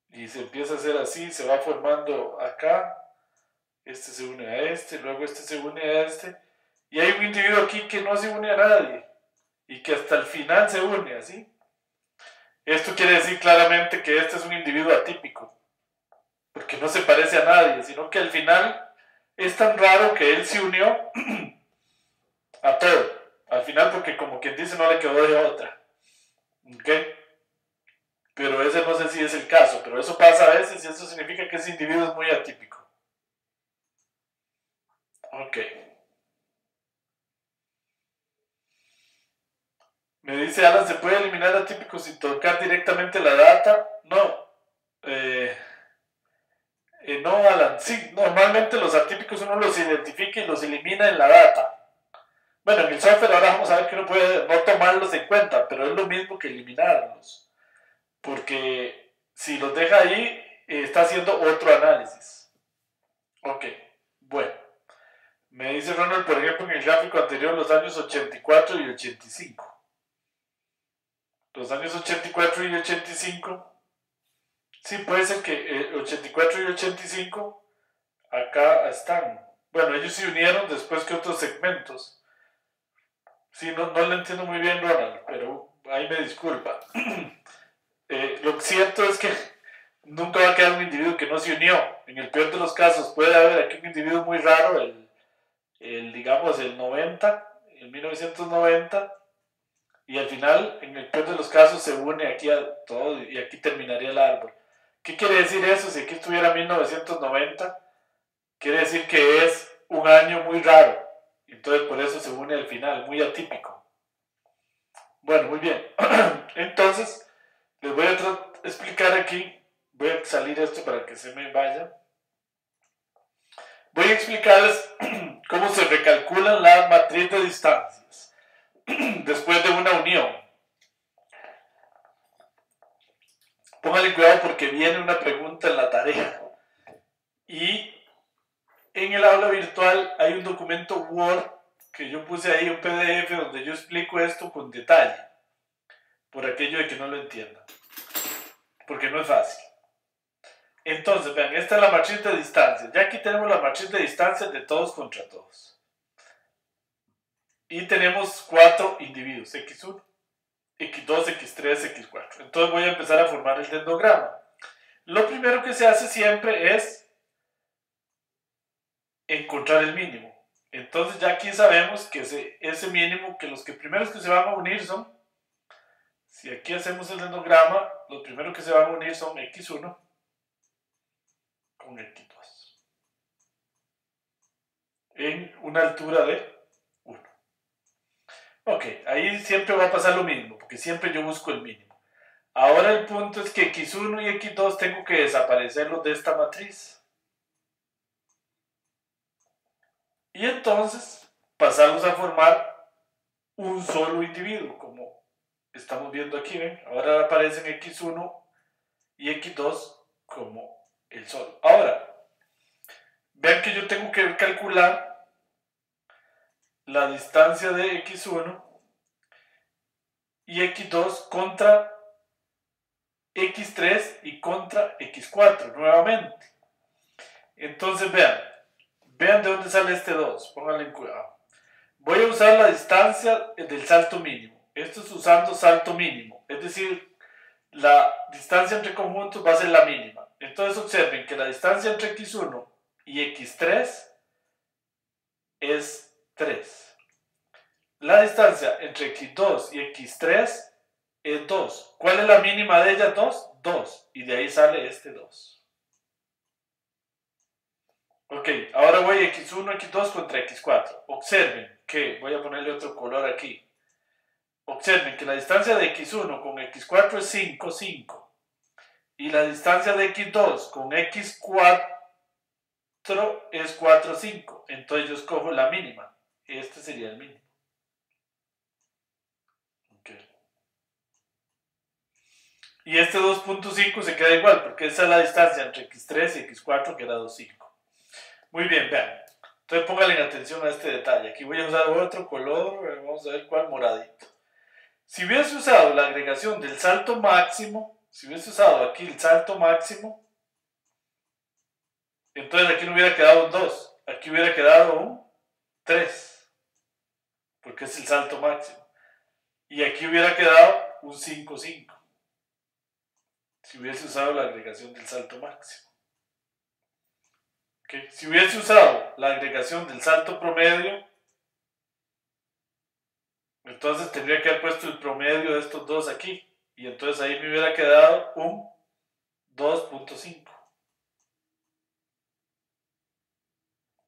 Y se empieza a hacer así, se va formando acá. Este se une a este, luego este se une a este. Y hay un individuo aquí que no se une a nadie. Y que hasta el final se une, así. Esto quiere decir claramente que este es un individuo atípico, porque no se parece a nadie, sino que al final es tan raro que él se unió a todo. Al final, porque como quien dice, no le quedó de otra. ¿Ok? Pero ese no sé si es el caso, pero eso pasa a veces y eso significa que ese individuo es muy atípico. Ok. Me dice Alan, ¿se puede eliminar atípicos sin tocar directamente la data? No. Eh, no, Alan. Sí, normalmente los atípicos uno los identifica y los elimina en la data. Bueno, en el software ahora vamos a ver que uno puede no tomarlos en cuenta, pero es lo mismo que eliminarlos. Porque si los deja ahí, está haciendo otro análisis. Ok, bueno. Me dice Ronald, por ejemplo, en el gráfico anterior, los años 84 y 85. Los años 84 y 85, sí, puede ser que 84 y 85 acá están. Bueno, ellos se unieron después que otros segmentos. Sí, no lo entiendo muy bien, Ronald, pero ahí me disculpa. Lo cierto es que nunca va a quedar un individuo que no se unió. En el peor de los casos, puede haber aquí un individuo muy raro, digamos, el 90, el 1990, y al final, en el peor de los casos, se une aquí a todo y aquí terminaría el árbol. ¿Qué quiere decir eso? Si aquí estuviera 1990, quiere decir que es un año muy raro. Entonces, por eso se une al final, muy atípico. Bueno, muy bien. Entonces, les voy a explicar aquí. Voy a salir esto para que se me vaya. Voy a explicarles cómo se recalculan la matriz de distancias después de una unión. Póngale cuidado porque viene una pregunta en la tarea. Y en el aula virtual hay un documento Word que yo puse ahí, un PDF, donde yo explico esto con detalle. Por aquello de que no lo entiendan. Porque no es fácil. Entonces, vean, esta es la matriz de distancia. Ya aquí tenemos la matriz de distancia de todos contra todos. Y tenemos 4 individuos, X1, X2, X3, X4. Entonces voy a empezar a formar el dendrograma. Lo primero que se hace siempre es encontrar el mínimo. Entonces ya aquí sabemos que ese mínimo, que los primeros que se van a unir son, si aquí hacemos el dendrograma, los primeros que se van a unir son X1 con X2. En una altura de 1. Ok, ahí siempre va a pasar lo mismo, porque siempre yo busco el mínimo. Ahora el punto es que X1 y X2 tengo que desaparecerlos de esta matriz. Y entonces pasarlos a formar un solo individuo, como estamos viendo aquí, ¿ven? Ahora aparecen X1 y X2 como el solo. Ahora, vean que yo tengo que calcular la distancia de X1 y X2 contra X3 y contra X4 nuevamente. Entonces vean de dónde sale este 2, pónganle en cuidado. Voy a usar la distancia del salto mínimo. Esto es usando salto mínimo, es decir, la distancia entre conjuntos va a ser la mínima. Entonces observen que la distancia entre X1 y X3 es 3. La distancia entre X2 y X3 es 2. ¿Cuál es la mínima de ellas dos? 2. Y de ahí sale este 2. Ok, ahora voy X1, X2 contra X4. Observen que, voy a ponerle otro color aquí. Observen que la distancia de X1 con X4 es 5, 5. Y la distancia de X2 con X4 es 4, 5. Entonces yo escojo la mínima. Este sería el mínimo. Okay. Y este 2.5 se queda igual, porque esa es la distancia entre X3 y X4, que era 2,5. Muy bien, vean. Entonces pónganle atención a este detalle. Aquí voy a usar otro color, vamos a ver cuál, moradito. Si hubiese usado la agregación del salto máximo, si hubiese usado aquí el salto máximo, entonces aquí no hubiera quedado un 2, aquí hubiera quedado un 3, porque es el salto máximo. Y aquí hubiera quedado un 5, 5. si hubiese usado la agregación del salto máximo. ¿Okay? Si hubiese usado la agregación del salto promedio, entonces tendría que haber puesto el promedio de estos dos aquí. Y entonces ahí me hubiera quedado un 2.5.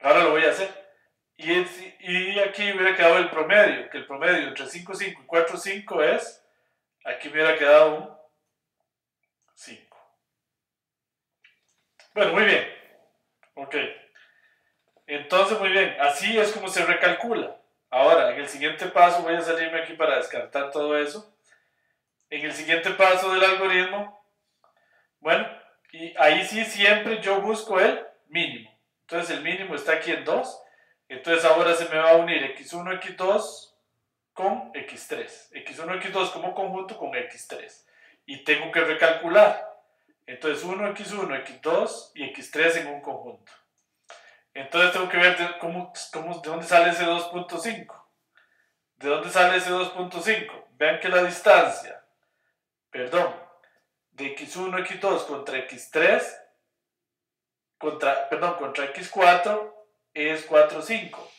Ahora lo voy a hacer. Y aquí hubiera quedado el promedio, que el promedio entre 5,5 y 4,5 es, aquí me hubiera quedado un 5. Bueno, muy bien. Ok. Entonces, muy bien. Así es como se recalcula. Ahora, en el siguiente paso, voy a salirme aquí para descartar todo eso. En el siguiente paso del algoritmo, bueno, y ahí sí siempre yo busco el mínimo. Entonces el mínimo está aquí en 2. Entonces ahora se me va a unir x1, x2 con x3. x1, x2 como conjunto con x3. Y tengo que recalcular. Entonces 1, x1, x2 y x3 en un conjunto. Entonces tengo que ver de dónde sale ese 2.5. ¿De dónde sale ese 2.5? Vean que la distancia, de x1, x2 contra x3, contra x4 es 4,5.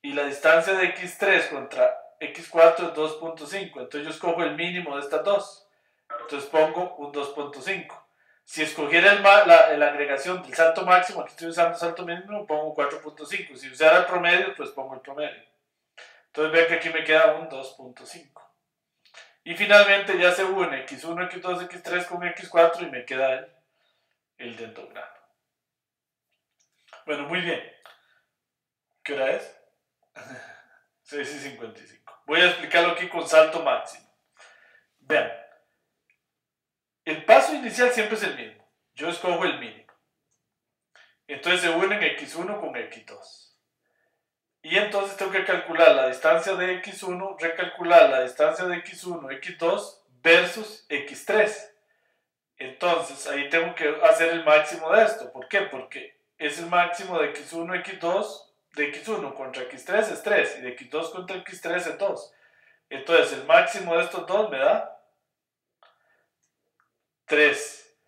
Y la distancia de x3 contra x4 es 2.5. Entonces yo escojo el mínimo de estas dos. Entonces pongo un 2.5. Si escogiera la agregación del salto máximo, aquí estoy usando salto mínimo, pongo 4.5. Si usara el promedio, pues pongo el promedio. Entonces vean que aquí me queda un 2.5. Y finalmente ya se une x1, x2, x3 con x4 y me queda el dendograma. Bueno, muy bien. ¿Qué hora es? 6:55. Voy a explicarlo aquí con salto máximo. Vean. El paso inicial siempre es el mismo. Yo escojo el mínimo. Entonces se unen x1 con x2. Y entonces tengo que calcular la distancia de x1, recalcular la distancia de x1, x2 versus x3. Entonces ahí tengo que hacer el máximo de esto. ¿Por qué? Porque es el máximo de x1, x2, de x1 contra x3 es 3 y de x2 contra x3 es 2. Entonces el máximo de estos dos me da 3.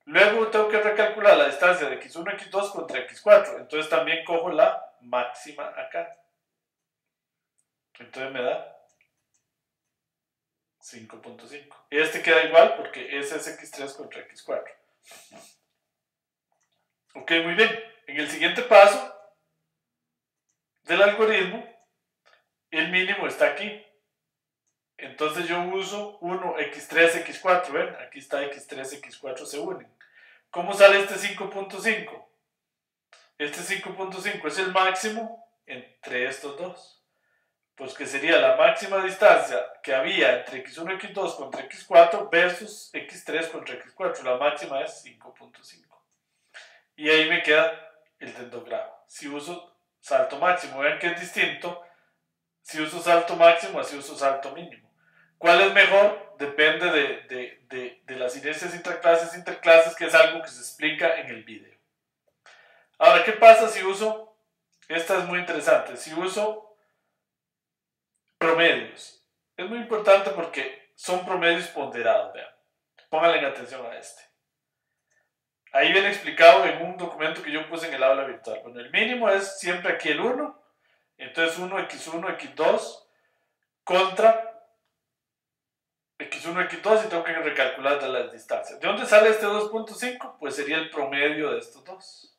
Luego tengo que recalcular la distancia de x1, x2 contra x4. Entonces también cojo la máxima acá. Entonces me da 5.5. Y este queda igual porque ese es x3 contra x4. Ok, muy bien. En el siguiente paso del algoritmo, el mínimo está aquí. Entonces yo uso 1, x3, x4. ¿Ven? Aquí está x3, x4 se unen. ¿Cómo sale este 5.5? Este 5.5 es el máximo entre estos dos. Pues que sería la máxima distancia que había entre x1 y x2 contra x4 versus x3 contra x4. La máxima es 5.5. Y ahí me queda el dendograma. Si uso salto máximo, vean que es distinto. Si uso salto máximo, así uso salto mínimo. ¿Cuál es mejor? Depende de las inercias interclases, que es algo que se explica en el video. Ahora, ¿qué pasa si uso? Esta es muy interesante. Si uso promedios. Es muy importante porque son promedios ponderados, vean. Pónganle atención a este. Ahí viene explicado en un documento que yo puse en el aula virtual. Bueno, el mínimo es siempre aquí el 1. Entonces 1, x1, x2 contra x1, x2 y tengo que recalcular las distancias. ¿De dónde sale este 2.5? Pues sería el promedio de estos dos.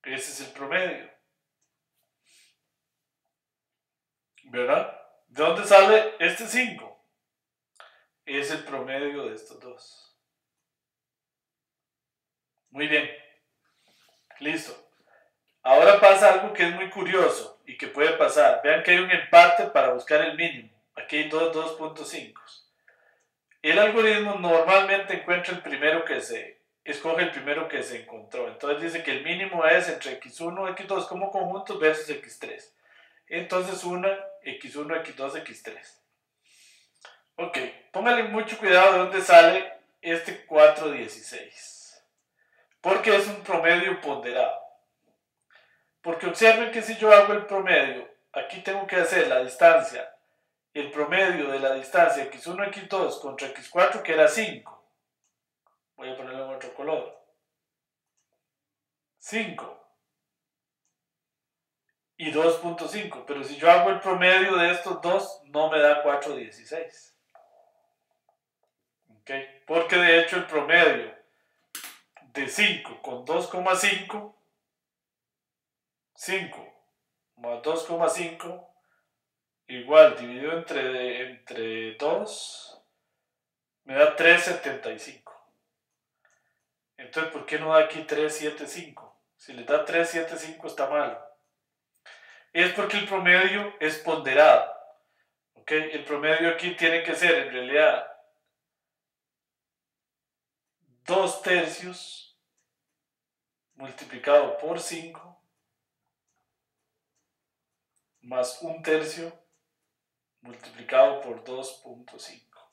Ese es el promedio. ¿Verdad? ¿De dónde sale este 5? Es el promedio de estos dos. Muy bien. Listo. Ahora pasa algo que es muy curioso y que puede pasar. Vean que hay un empate para buscar el mínimo. Aquí hay dos 2.5. El algoritmo normalmente encuentra el primero que escoge el primero que se encontró. Entonces dice que el mínimo es entre x1 y x2 como conjuntos versus x3. Entonces una x1, x2, x3. Ok, póngale mucho cuidado de dónde sale este 4,16. Porque es un promedio ponderado. Porque observen que si yo hago el promedio, aquí tengo que hacer la distancia, el promedio de la distancia x1, x2 contra x4, que era 5. Voy a ponerlo en otro color. 5 y 2.5, pero si yo hago el promedio de estos dos, no me da 4.16. ¿Okay? Porque de hecho el promedio de 5 con 2.5, 5 más 2.5, igual dividido entre 2, me da 3.75. Entonces, ¿por qué no da aquí 3.75? Si le da 3.75 está mal. Es porque el promedio es ponderado. ¿Okay? El promedio aquí tiene que ser en realidad 2/3 multiplicado por 5 más 1/3 multiplicado por 2.5.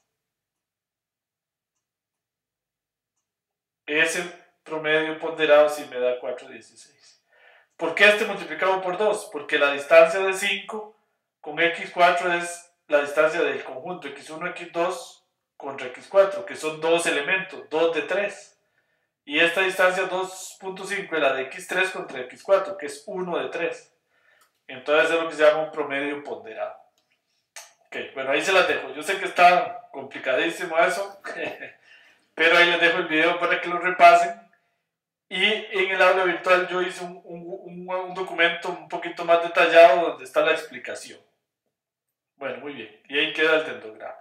Ese promedio ponderado sí me da 4.16. ¿Por qué este multiplicado por 2? Porque la distancia de 5 con x4 es la distancia del conjunto x1, x2 contra x4, que son dos elementos, 2 de 3. Y esta distancia 2.5 es la de x3 contra x4, que es 1 de 3. Entonces es lo que se llama un promedio ponderado. Ok, bueno, ahí se las dejo. Yo sé que está complicadísimo eso, pero ahí les dejo el video para que lo repasen. Y en el aula virtual yo hice un documento un poquito más detallado donde está la explicación. Bueno, muy bien. Y ahí queda el dendrograma.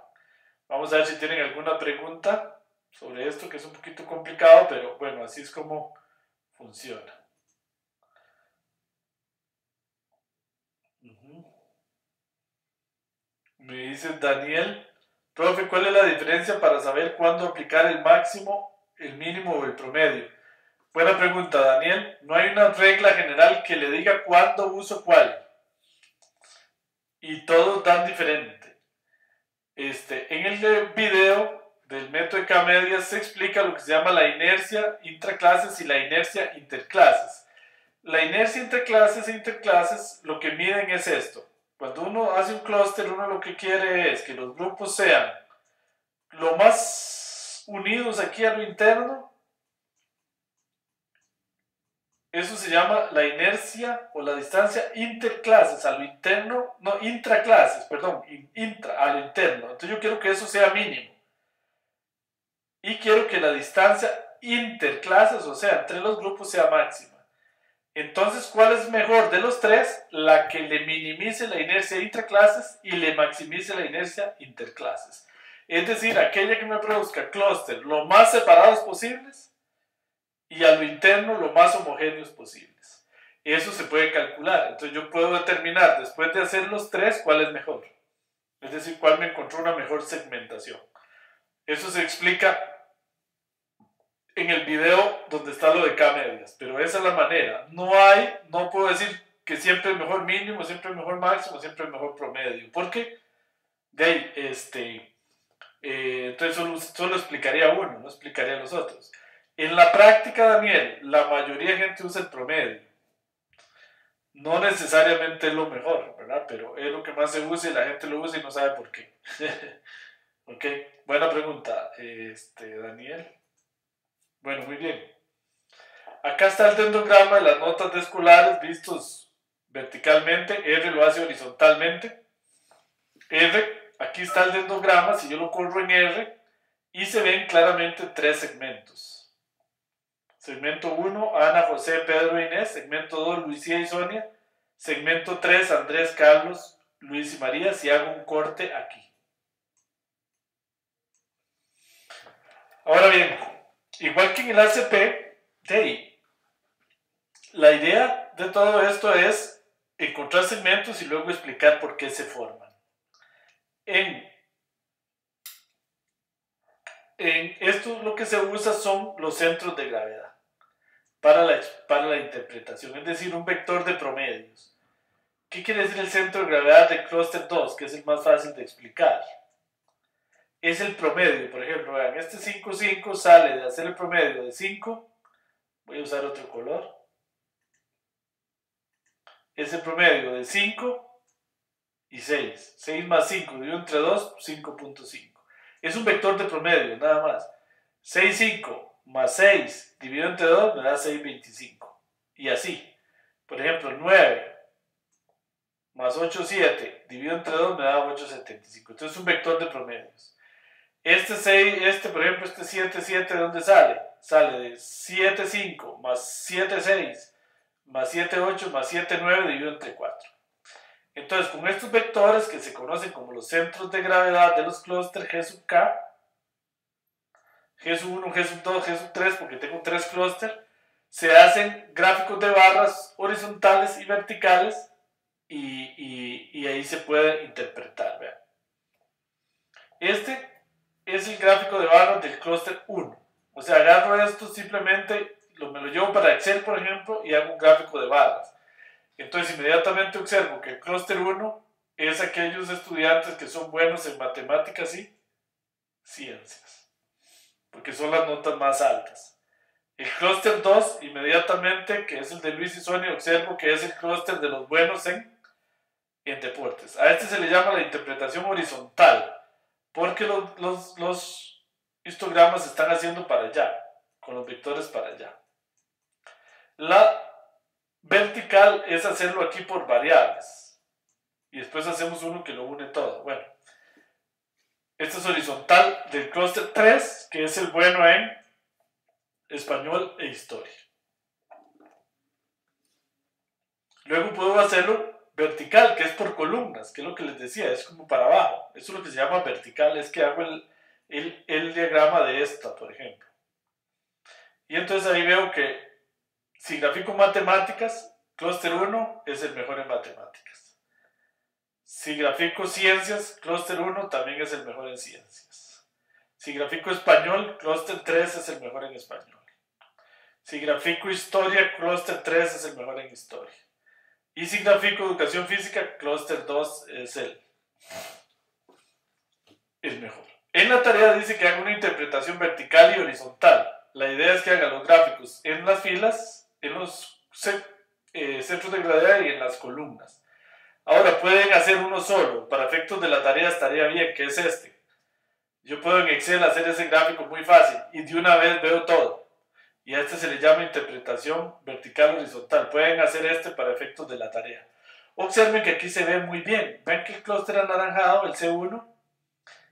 Vamos a ver si tienen alguna pregunta sobre esto, que es un poquito complicado, pero bueno, así es como funciona. Me dice Daniel, profe, ¿cuál es la diferencia para saber cuándo aplicar el máximo, el mínimo o el promedio? Buena pregunta, Daniel. No hay una regla general que le diga cuándo uso cuál. Y todos dan diferente. En el video del método de K-medias se explica lo que se llama la inercia intraclases y la inercia interclases. La inercia interclases e interclases lo que miden es esto. Cuando uno hace un clúster, uno lo que quiere es que los grupos sean lo más unidos aquí a lo interno. Eso se llama la inercia o la distancia interclases, a lo interno, no, intraclases, perdón, a lo interno. Entonces yo quiero que eso sea mínimo. Y quiero que la distancia interclases, o sea, entre los grupos, sea máxima. Entonces, ¿cuál es mejor de los tres? La que le minimice la inercia intraclases y le maximice la inercia interclases. Es decir, aquella que me produzca clúster lo más separados posibles y a lo interno lo más homogéneos posibles. Eso se puede calcular. Entonces yo puedo determinar después de hacer los tres cuál es mejor. Es decir, cuál me encontró una mejor segmentación. Eso se explica en el video donde está lo de K-medias, pero esa es la manera. No puedo decir que siempre es mejor mínimo, siempre es mejor máximo, siempre es mejor promedio, porque de ahí, entonces solo explicaría uno, no explicaría los otros. En la práctica, Daniel, la mayoría de gente usa el promedio. No necesariamente es lo mejor, ¿verdad? Pero es lo que más se usa y la gente lo usa y no sabe por qué. Ok, buena pregunta, Daniel. Bueno, muy bien. Acá está el dendrograma de las notas de escolares vistos verticalmente. R lo hace horizontalmente. R, aquí está el dendrograma, si yo lo corro en R, y se ven claramente tres segmentos. Segmento 1, Ana, José, Pedro e Inés. Segmento 2, Lucía y Sonia. Segmento 3, Andrés, Carlos, Luis y María. Si hago un corte aquí. Ahora bien, igual que en el ACP, la idea de todo esto es encontrar segmentos y luego explicar por qué se forman. En esto lo que se usa son los centros de gravedad para la interpretación, es decir, un vector de promedios. ¿Qué quiere decir el centro de gravedad del clúster 2? Que es el más fácil de explicar. Es el promedio, por ejemplo, vean, este 5,5 sale de hacer el promedio de 5, voy a usar otro color, es el promedio de 5 y 6. 6 más 5 dividido entre 2, 5.5. Es un vector de promedio, nada más. 6,5 más 6 dividido entre 2 me da 6,25. Y así. Por ejemplo, 9 más 8, 7 dividido entre 2 me da 8,75. Entonces es un vector de promedios. Este 6, por ejemplo, este 7, 7, ¿de dónde sale? Sale de 7, 5 más 7, 6 más 7, 8 más 7, 9 dividido entre 4. Entonces, con estos vectores que se conocen como los centros de gravedad de los clústeres G sub K, G sub 1, G sub 2, G sub 3, porque tengo 3 clústeres, se hacen gráficos de barras horizontales y verticales y ahí se puede interpretar. Vean. Este es el gráfico de barras del clúster 1. O sea, agarro esto simplemente, me lo llevo para Excel, por ejemplo, y hago un gráfico de barras. Entonces, inmediatamente observo que el clúster 1 es aquellos estudiantes que son buenos en matemáticas y ciencias, porque son las notas más altas. El clúster 2, inmediatamente, que es el de Luis y Sonia, observo que es el clúster de los buenos en deportes. A este se le llama la interpretación horizontal, porque los histogramas se están haciendo para allá, con los vectores para allá. La vertical es hacerlo aquí por variables. Y después hacemos uno que lo une todo. Bueno, este es horizontal del clúster 3, que es el bueno en español e historia. Luego puedo hacerlo vertical, que es por columnas, que es lo que les decía, es como para abajo. Eso es lo que se llama vertical, es que hago el diagrama de esta, por ejemplo. Y entonces ahí veo que si grafico matemáticas, clúster 1 es el mejor en matemáticas. Si grafico ciencias, clúster 1 también es el mejor en ciencias. Si grafico español, clúster 3 es el mejor en español. Si grafico historia, clúster 3 es el mejor en historia. Y si grafico educación física, clúster 2 es el mejor. En la tarea dice que haga una interpretación vertical y horizontal. La idea es que haga los gráficos en las filas, en los centros de gravedad y en las columnas. Ahora pueden hacer uno solo, para efectos de la tarea estaría bien, que es este. Yo puedo en Excel hacer ese gráfico muy fácil y de una vez veo todo. Y a este se le llama interpretación vertical horizontal. Pueden hacer este para efectos de la tarea. Observen que aquí se ve muy bien. Ven que el clúster anaranjado, el C1,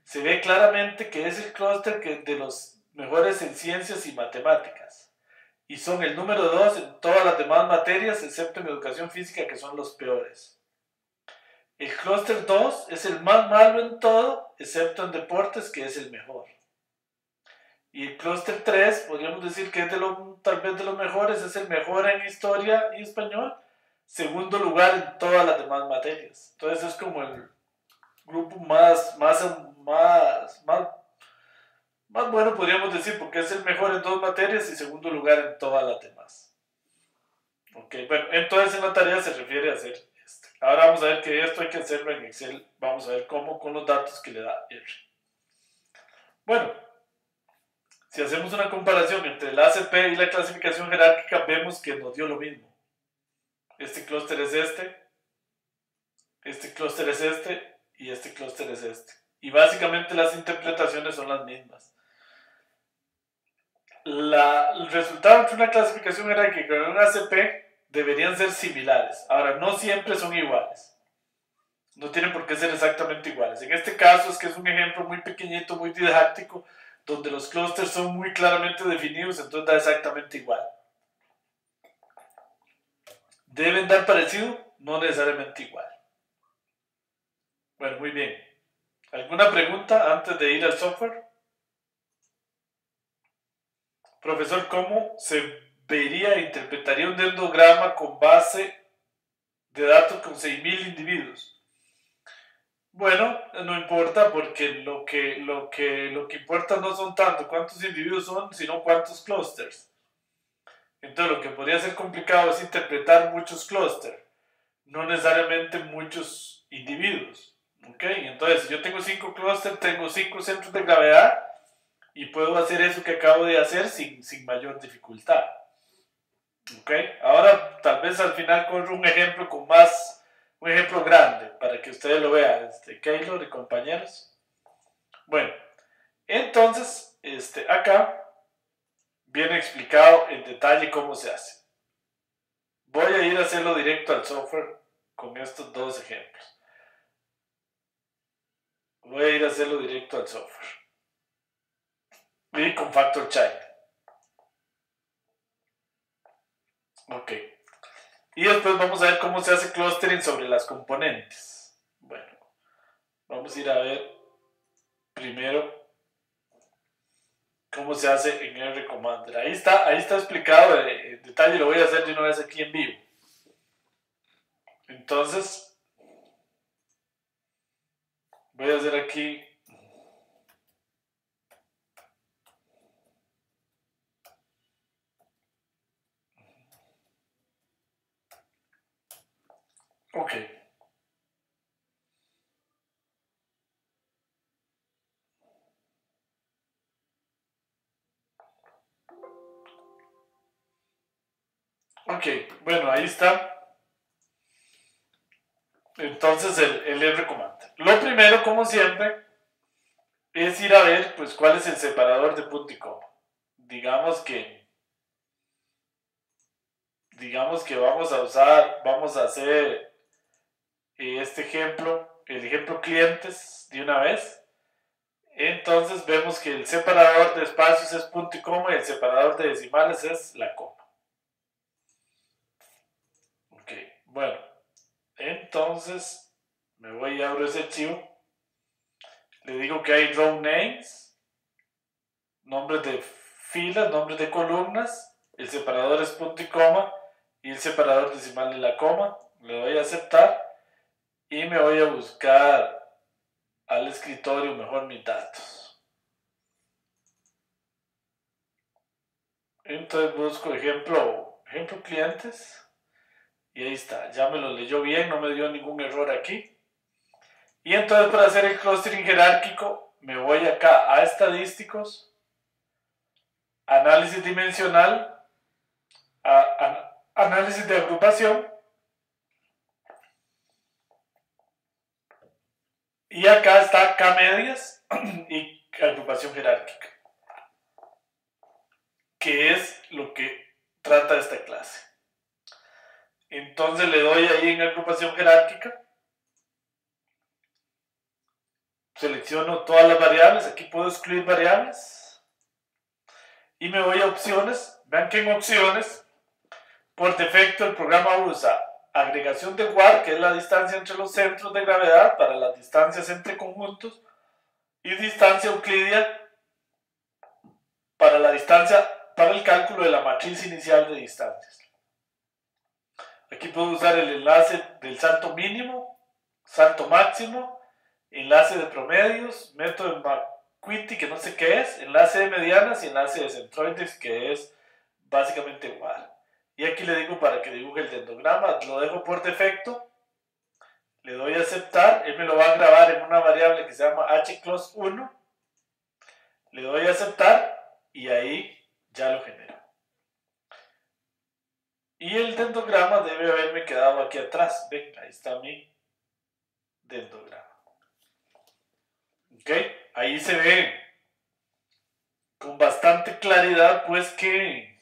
se ve claramente que es el clúster de los mejores en ciencias y matemáticas. Y son el número 2 en todas las demás materias, excepto en educación física, que son los peores. El clúster 2 es el más malo en todo, excepto en deportes, que es el mejor. Y el clúster 3, podríamos decir que es tal vez de los mejores, es el mejor en historia y español, segundo lugar en todas las demás materias. Entonces es como el grupo más bueno, podríamos decir, porque es el mejor en 2 materias y segundo lugar en todas las demás. Ok, bueno, entonces en la tarea se refiere a hacer esto. Ahora vamos a ver que esto hay que hacerlo en Excel. Vamos a ver cómo con los datos que le da R. Bueno, si hacemos una comparación entre el ACP y la clasificación jerárquica, vemos que nos dio lo mismo. Este clúster es este clúster es este y este clúster es este. Y básicamente las interpretaciones son las mismas. El resultado entre una clasificación jerárquica y un ACP deberían ser similares. Ahora, no siempre son iguales. No tienen por qué ser exactamente iguales. En este caso es que es un ejemplo muy pequeñito, muy didáctico, donde los clústeres son muy claramente definidos, entonces da exactamente igual. ¿Deben dar parecido? No necesariamente igual. Bueno, muy bien. ¿Alguna pregunta antes de ir al software? Profesor, ¿cómo se vería e interpretaría un dendrograma con base de datos con 6.000 individuos? Bueno, no importa porque lo que importa no son tanto cuántos individuos son, sino cuántos clústeres. Entonces lo que podría ser complicado es interpretar muchos clústeres, no necesariamente muchos individuos. ¿Ok? Entonces si yo tengo 5 clústeres, tengo 5 centros de gravedad y puedo hacer eso que acabo de hacer sin mayor dificultad. ¿Ok? Ahora tal vez al final corro un ejemplo un ejemplo grande para que ustedes lo vean, Keylor y compañeros. Bueno, entonces, acá bien explicado en detalle cómo se hace. Voy a ir a hacerlo directo al software con estos dos ejemplos. Voy a ir a hacerlo directo al software. Y con Factor Child. Ok. Y después vamos a ver cómo se hace clustering sobre las componentes. Bueno, vamos a ir a ver primero cómo se hace en R Commander. Ahí está explicado en detalle, lo voy a hacer de una vez aquí en vivo. Entonces, voy a hacer aquí ok. Ok, bueno, ahí está. Entonces el R Commander. Lo primero, como siempre, es ir a ver pues cuál es el separador de punto y coma. Digamos que vamos a hacer este ejemplo, el ejemplo clientes de una vez. Entonces vemos que el separador de espacios es punto y coma y el separador de decimales es la coma. Ok, bueno, entonces me voy y abro ese archivo. Le digo que hay row names, nombres de filas, nombres de columnas, el separador es punto y coma y el separador decimal de la coma. Le doy a aceptar y me voy a buscar al escritorio mejor mis datos. Entonces busco ejemplo clientes y ahí está, ya me lo leyó bien, no me dio ningún error aquí. Y entonces para hacer el clustering jerárquico me voy acá a estadísticos, análisis dimensional, análisis de agrupación y acá está K-medias y agrupación jerárquica, que es lo que trata esta clase. Entonces le doy ahí en agrupación jerárquica, selecciono todas las variables, aquí puedo excluir variables y me voy a opciones. Vean que en opciones por defecto el programa usa agregación de Ward, que es la distancia entre los centros de gravedad para las distancias entre conjuntos, y distancia euclidia para el cálculo de la matriz inicial de distancias. Aquí puedo usar el enlace del salto mínimo, salto máximo, enlace de promedios, método de McQuitty, que no sé qué es, enlace de medianas y enlace de centroides, que es básicamente Ward. Y aquí le digo para que dibuje el dendrograma, lo dejo por defecto, le doy a aceptar, él me lo va a grabar en una variable que se llama hclos1, le doy a aceptar y ahí ya lo genero. Y el dendrograma debe haberme quedado aquí atrás, ven, ahí está mi dendrograma. Ok, ahí se ve con bastante claridad pues que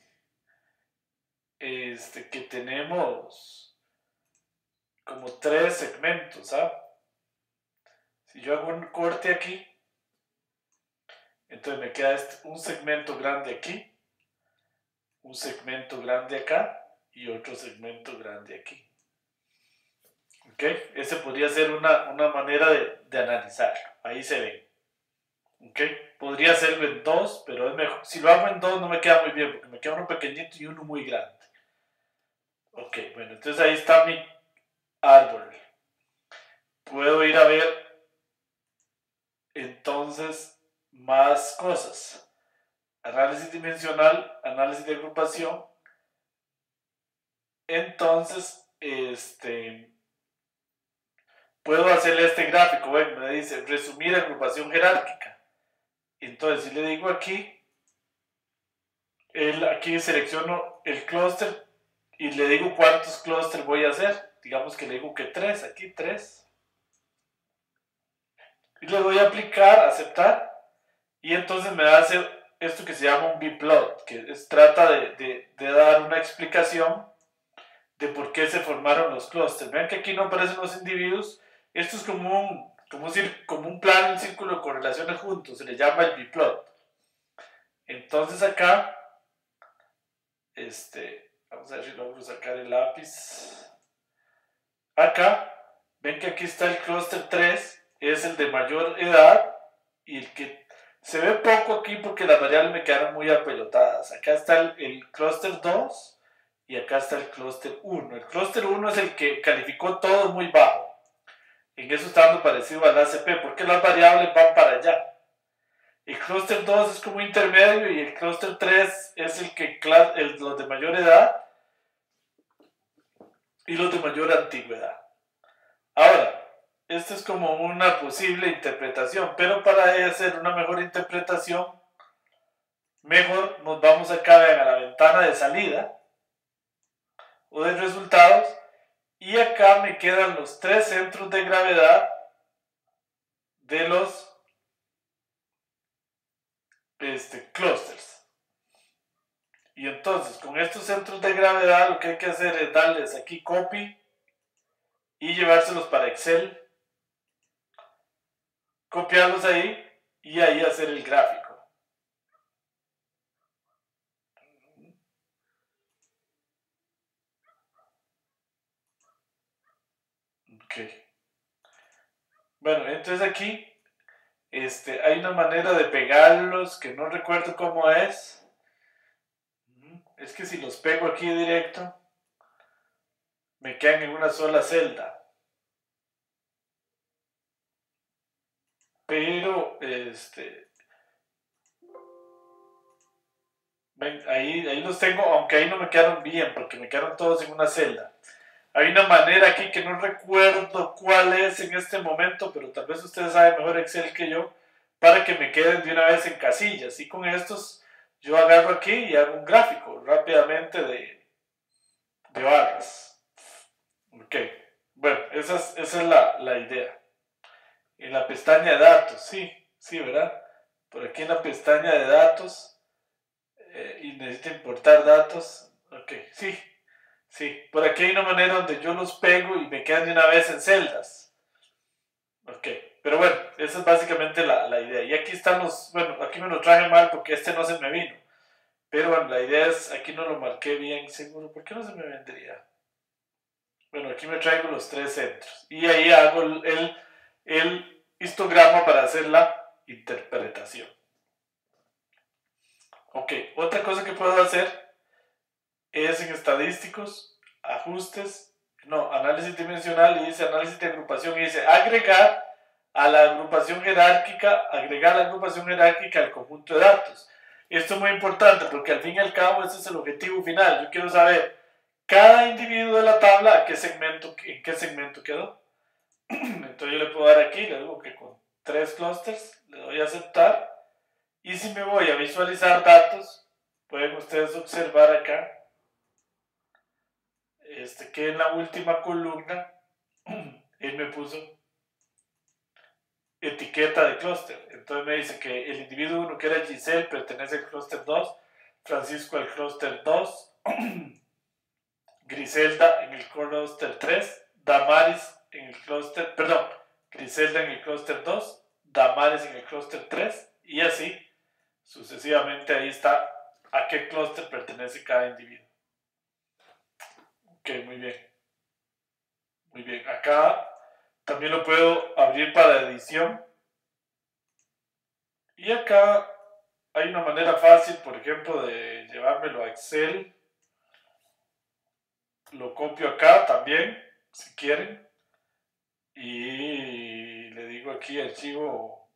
tenemos como tres segmentos, ¿ah? Si yo hago un corte aquí, entonces me queda un segmento grande aquí, un segmento grande acá y otro segmento grande aquí. ¿Ok? Ese podría ser una manera de analizarlo. Ahí se ve. ¿Ok? Podría hacerlo en dos, pero es mejor. Si lo hago en dos no me queda muy bien porque me queda uno pequeñito y uno muy grande. Ok, bueno, entonces ahí está mi árbol. Puedo ir a ver entonces más cosas. Análisis dimensional, análisis de agrupación. Entonces, puedo hacerle este gráfico. Ven, me dice resumir agrupación jerárquica. Entonces, si le digo aquí, aquí selecciono el clúster y le digo cuántos clústeres voy a hacer. Digamos que le digo que 3, aquí 3. Y le doy a aplicar, aceptar. Y entonces me hace esto que se llama un biplot, que trata de dar una explicación de por qué se formaron los clústeres. Vean que aquí no aparecen los individuos. Esto es como un plano, un círculo de correlaciones juntos. Se le llama el biplot. Entonces acá, vamos a ver si logro sacar el lápiz. Acá, ven que aquí está el clúster 3, es el de mayor edad, y el que se ve poco aquí porque las variables me quedaron muy apelotadas. Acá está el clúster 2 y acá está el clúster 1. El clúster 1 es el que calificó todo muy bajo. En eso está dando parecido al ACP, porque las variables van para allá. El clúster 2 es como intermedio y el clúster 3 es los de mayor edad y los de mayor antigüedad. Ahora, esto es como una posible interpretación, pero para hacer una mejor interpretación, mejor nos vamos acá a la ventana de salida o de resultados y acá me quedan los 3 centros de gravedad de los clústeres. Y entonces con estos centros de gravedad lo que hay que hacer es darles aquí copy y llevárselos para Excel, copiarlos ahí y ahí hacer el gráfico. Ok. Bueno, entonces aquí hay una manera de pegarlos que no recuerdo cómo es. Es que si los pego aquí directo, me quedan en una sola celda. Pero, ven, ahí los tengo, aunque ahí no me quedaron bien, porque me quedaron todos en una celda. Hay una manera aquí que no recuerdo cuál es en este momento, pero tal vez ustedes saben mejor Excel que yo, para que me queden de una vez en casillas. Y con estos yo agarro aquí y hago un gráfico rápidamente de barras. Ok, bueno, esa es la idea. En la pestaña de datos, sí, ¿verdad? Por aquí en la pestaña de datos, y necesito importar datos. Ok, sí. Por aquí hay una manera donde yo los pego y me quedan de una vez en celdas. Ok, pero bueno, esa es básicamente la idea. Y aquí están bueno, aquí me lo traje mal porque este no se me vino. Pero bueno, la idea es, aquí no lo marqué bien seguro. ¿Por qué no se me vendría? Bueno, aquí me traigo los 3 centros. Y ahí hago el histograma para hacer la interpretación. Ok, otra cosa que puedo hacer es en estadísticos, ajustes, no, análisis dimensional, y dice análisis de agrupación, y dice agregar la agrupación jerárquica al conjunto de datos. Esto es muy importante porque al fin y al cabo ese es el objetivo final. Yo quiero saber cada individuo de la tabla en qué segmento quedó. Entonces yo le puedo dar aquí, le digo que con 3 clústeres, le doy a aceptar. Y si me voy a visualizar datos, pueden ustedes observar acá que en la última columna él me puso etiqueta de clúster. Entonces me dice que el individuo 1 que era Giselle pertenece al clúster 2, Francisco al clúster 2, Griselda en el clúster 3, Damaris en el clúster, perdón, Griselda en el clúster 2, Damaris en el clúster 3 y así sucesivamente. Ahí está a qué clúster pertenece cada individuo. Ok, muy bien. Muy bien, acá también lo puedo abrir para edición. Y acá hay una manera fácil, por ejemplo, de llevármelo a Excel. Lo copio acá también, si quieren. Y le digo aquí archivo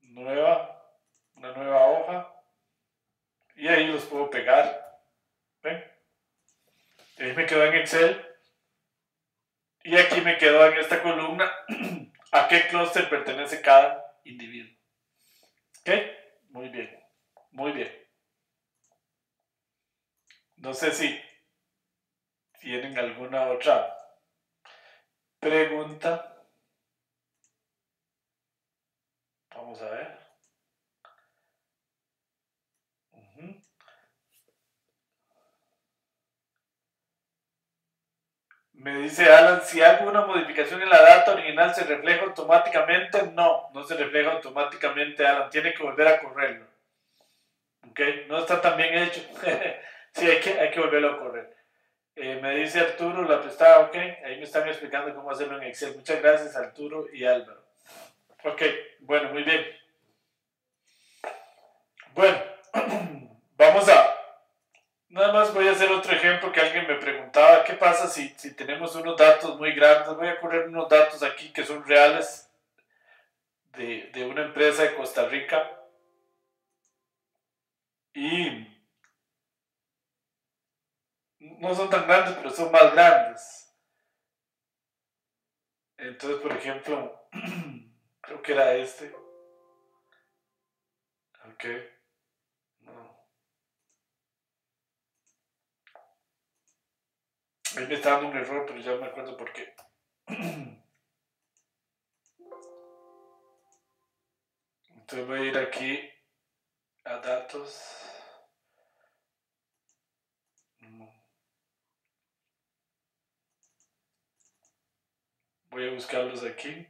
una nueva hoja. Y ahí los puedo pegar. ¿Ven? Ahí me quedó en Excel. Y aquí me quedó en esta columna a qué clúster pertenece cada individuo. ¿Ok? Muy bien. Muy bien. No sé si tienen alguna otra pregunta. Vamos a ver. Me dice Alan, si hago una modificación en la data original, ¿se refleja automáticamente? No, no se refleja automáticamente, Alan. Tiene que volver a correrlo. ¿Ok? No está tan bien hecho. Sí, hay que volverlo a correr. Me dice Arturo, la prestada, ok. Ahí me están explicando cómo hacerlo en Excel. Muchas gracias, Arturo y Álvaro. Ok, bueno, muy bien. Bueno, vamos a... Nada más voy a hacer otro ejemplo que alguien me preguntaba. ¿Qué pasa si tenemos unos datos muy grandes? Voy a correr unos datos aquí que son reales de una empresa de Costa Rica. Y no son tan grandes, pero son más grandes. Entonces, por ejemplo, creo que era este. Ok. No. Ahí me está dando un error, pero ya me acuerdo por qué. Entonces voy a ir aquí a datos. Voy a buscarlos aquí.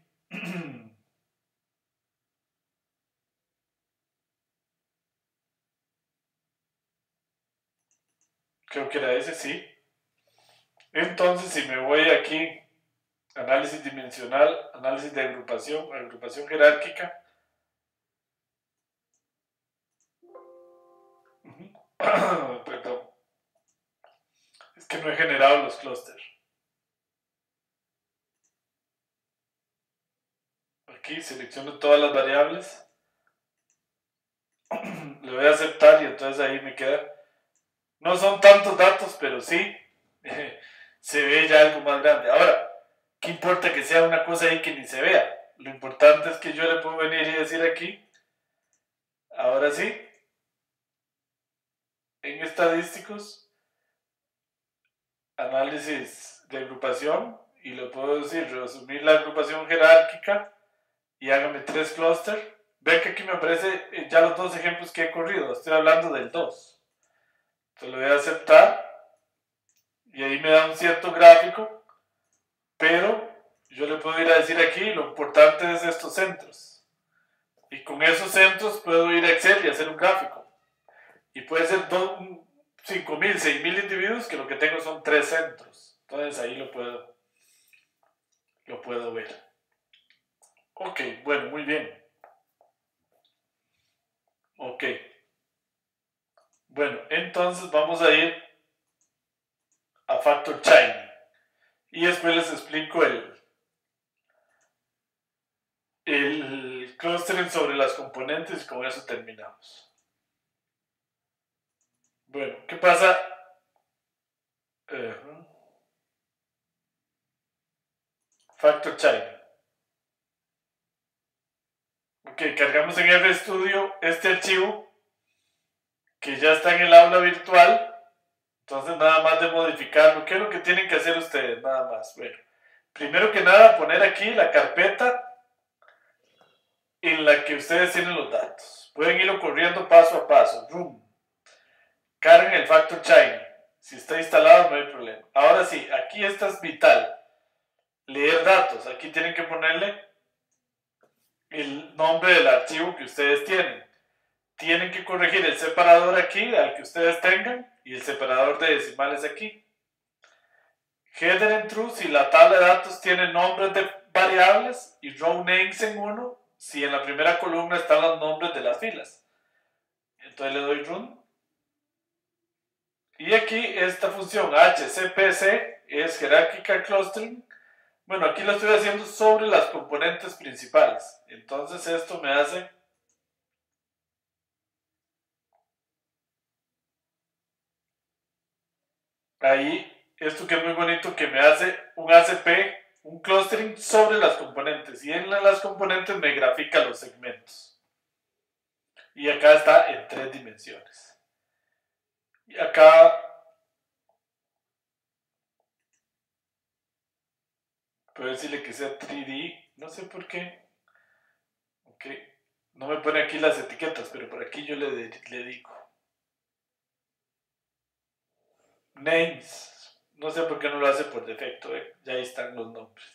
Creo que era ese, sí. Entonces, si me voy aquí, análisis dimensional, análisis de agrupación, agrupación jerárquica. Perdón. Es que no he generado los clústeres. Aquí selecciono todas las variables. Le voy a aceptar y entonces ahí me queda. No son tantos datos, pero sí se ve ya algo más grande. Ahora, ¿qué importa que sea una cosa ahí que ni se vea? Lo importante es que yo le puedo venir y decir aquí, ahora sí, en estadísticos, análisis de agrupación, y le puedo decir, resumir la agrupación jerárquica y hágame 3 clústeres. Ve que aquí me aparece ya los dos ejemplos que he corrido, estoy hablando del 2. Entonces lo voy a aceptar y ahí me da un cierto gráfico, pero yo le puedo ir a decir aquí, lo importante es estos centros. Y con esos centros puedo ir a Excel y hacer un gráfico. Y puede ser 5.000, 6.000 individuos que lo que tengo son 3 centros. Entonces ahí lo puedo ver. Ok, bueno, muy bien. Ok. Bueno, entonces vamos a ir a Factor Shiny. Y después les explico el clustering sobre las componentes y con eso terminamos. Bueno, ¿qué pasa? Factor Shiny. Ok, cargamos en RStudio este archivo que ya está en el aula virtual. Entonces nada más de modificarlo. ¿Qué es lo que tienen que hacer ustedes? Nada más. Bueno, primero que nada poner aquí la carpeta en la que ustedes tienen los datos. Pueden irlo corriendo paso a paso. Boom. Carguen el Factor Shiny. Si está instalado no hay problema. Ahora sí, aquí esta es vital. Leer datos. Aquí tienen que ponerle el nombre del archivo que ustedes tienen. Tienen que corregir el separador aquí al que ustedes tengan y el separador de decimales aquí. Header en true si la tabla de datos tiene nombres de variables y row names en uno si en la primera columna están los nombres de las filas. Entonces le doy run. Y aquí esta función HCPC es Hierarchical Clustering. Bueno, aquí lo estoy haciendo sobre las componentes principales. Entonces esto me hace ahí, esto que es muy bonito, que me hace un ACP, un clustering sobre las componentes. Y en las componentes me grafica los segmentos. Y acá está en 3 dimensiones. Y acá puedo decirle que sea 3D, no sé por qué. Ok, no me pone aquí las etiquetas, pero por aquí yo le digo. names. No sé por qué no lo hace por defecto, ya ahí están los nombres.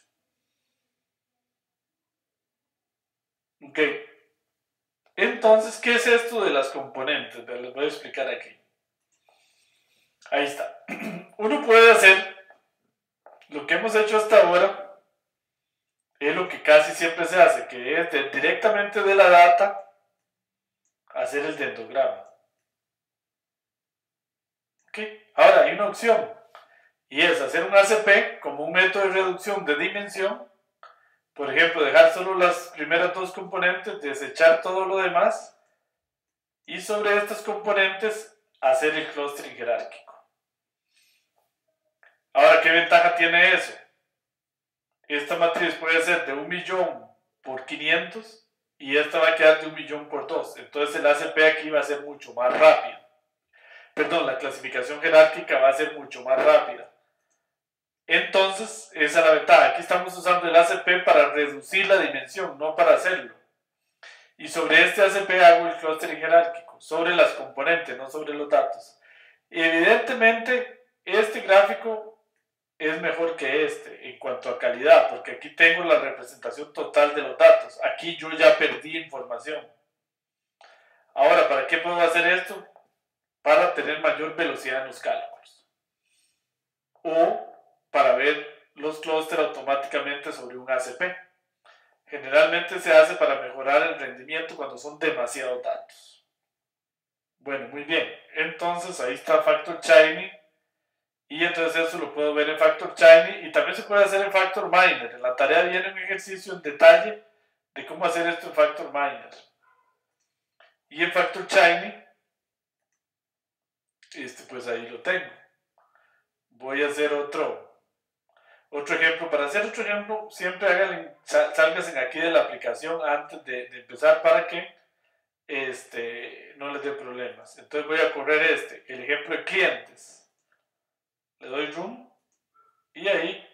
Ok. Entonces, ¿qué es esto de las componentes? Les voy a explicar aquí. Ahí está. Uno puede hacer lo que hemos hecho hasta ahora, es lo que casi siempre se hace, que es directamente de la data hacer el dendrograma. Ok. Ahora hay una opción, y es hacer un ACP como un método de reducción de dimensión. Por ejemplo, dejar solo las primeras dos componentes, desechar todo lo demás, y sobre estas componentes hacer el clustering jerárquico. Ahora, ¿qué ventaja tiene eso? Esta matriz puede ser de 1.000.000 por 500 y esta va a quedar de 1.000.000 por 2. Entonces el ACP aquí va a ser mucho más rápido. Perdón, la clasificación jerárquica va a ser mucho más rápida. Entonces, esa es la ventaja. Aquí estamos usando el ACP para reducir la dimensión, no para hacerlo. Y sobre este ACP hago el clustering jerárquico, sobre las componentes, no sobre los datos. Y evidentemente, este gráfico es mejor que este en cuanto a calidad, porque aquí tengo la representación total de los datos. Aquí yo ya perdí información. Ahora, ¿para qué puedo hacer esto? Para tener mayor velocidad en los cálculos. O para ver los clústeres automáticamente sobre un ACP. Generalmente se hace para mejorar el rendimiento cuando son demasiados datos. Bueno, muy bien. Entonces ahí está Factor Shiny. Y entonces eso lo puedo ver en Factor Shiny y también se puede hacer en Factor Miner. En la tarea viene un ejercicio en detalle de cómo hacer esto en Factor Miner. Y en Factor Shiny, pues ahí lo tengo. Voy a hacer otro ejemplo. Para hacer otro ejemplo, siempre salgan aquí de la aplicación antes de empezar para que no les dé problemas. Entonces voy a correr el ejemplo de clientes. Le doy Run y ahí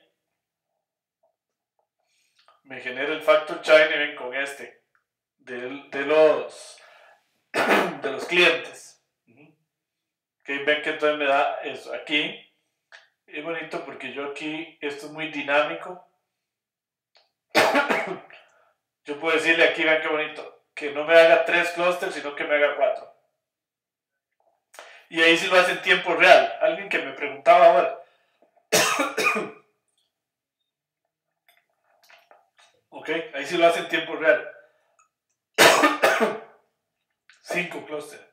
me genera el Factor Shiny, ven con de los clientes. Okay, ven que entonces me da eso. Aquí es bonito porque yo aquí, esto es muy dinámico. Yo puedo decirle aquí, vean qué bonito, que no me haga 3 clústeres, sino que me haga 4. Y ahí sí lo hace en tiempo real. Alguien que me preguntaba ahora. Ok, ahí sí lo hace en tiempo real. 5 clústeres.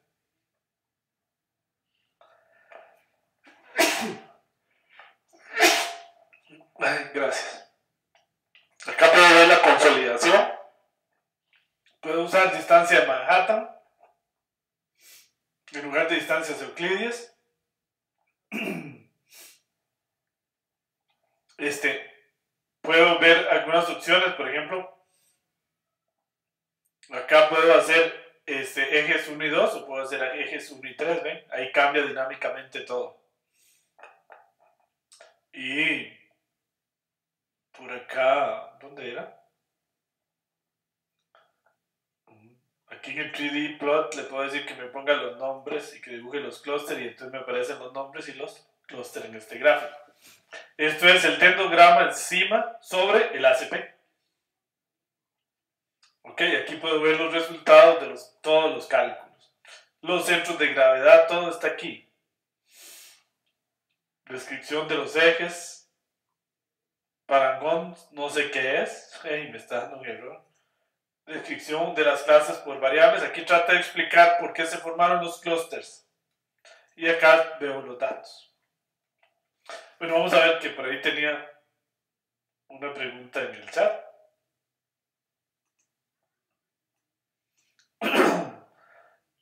Ay, gracias. Acá puedo ver la consolidación. Puedo usar distancia de Manhattan en lugar de distancias euclidias. Puedo ver algunas opciones, por ejemplo, acá puedo hacer ejes 1 y 2 o puedo hacer ejes 1 y 3, ¿ven? Ahí cambia dinámicamente todo. Y por acá, ¿dónde era? Aquí en el 3D plot le puedo decir que me ponga los nombres y que dibuje los clústeres y entonces me aparecen los nombres y los clústeres en este gráfico. Esto es el dendrograma encima sobre el ACP. Ok, aquí puedo ver los resultados de todos los cálculos. Los centros de gravedad, todo está aquí. Descripción de los ejes. Parangón, no sé qué es. Hey, me está dando un error. Descripción de las clases por variables. Aquí trata de explicar por qué se formaron los clústeres. Y acá veo los datos. Bueno, vamos a ver que por ahí tenía una pregunta en el chat.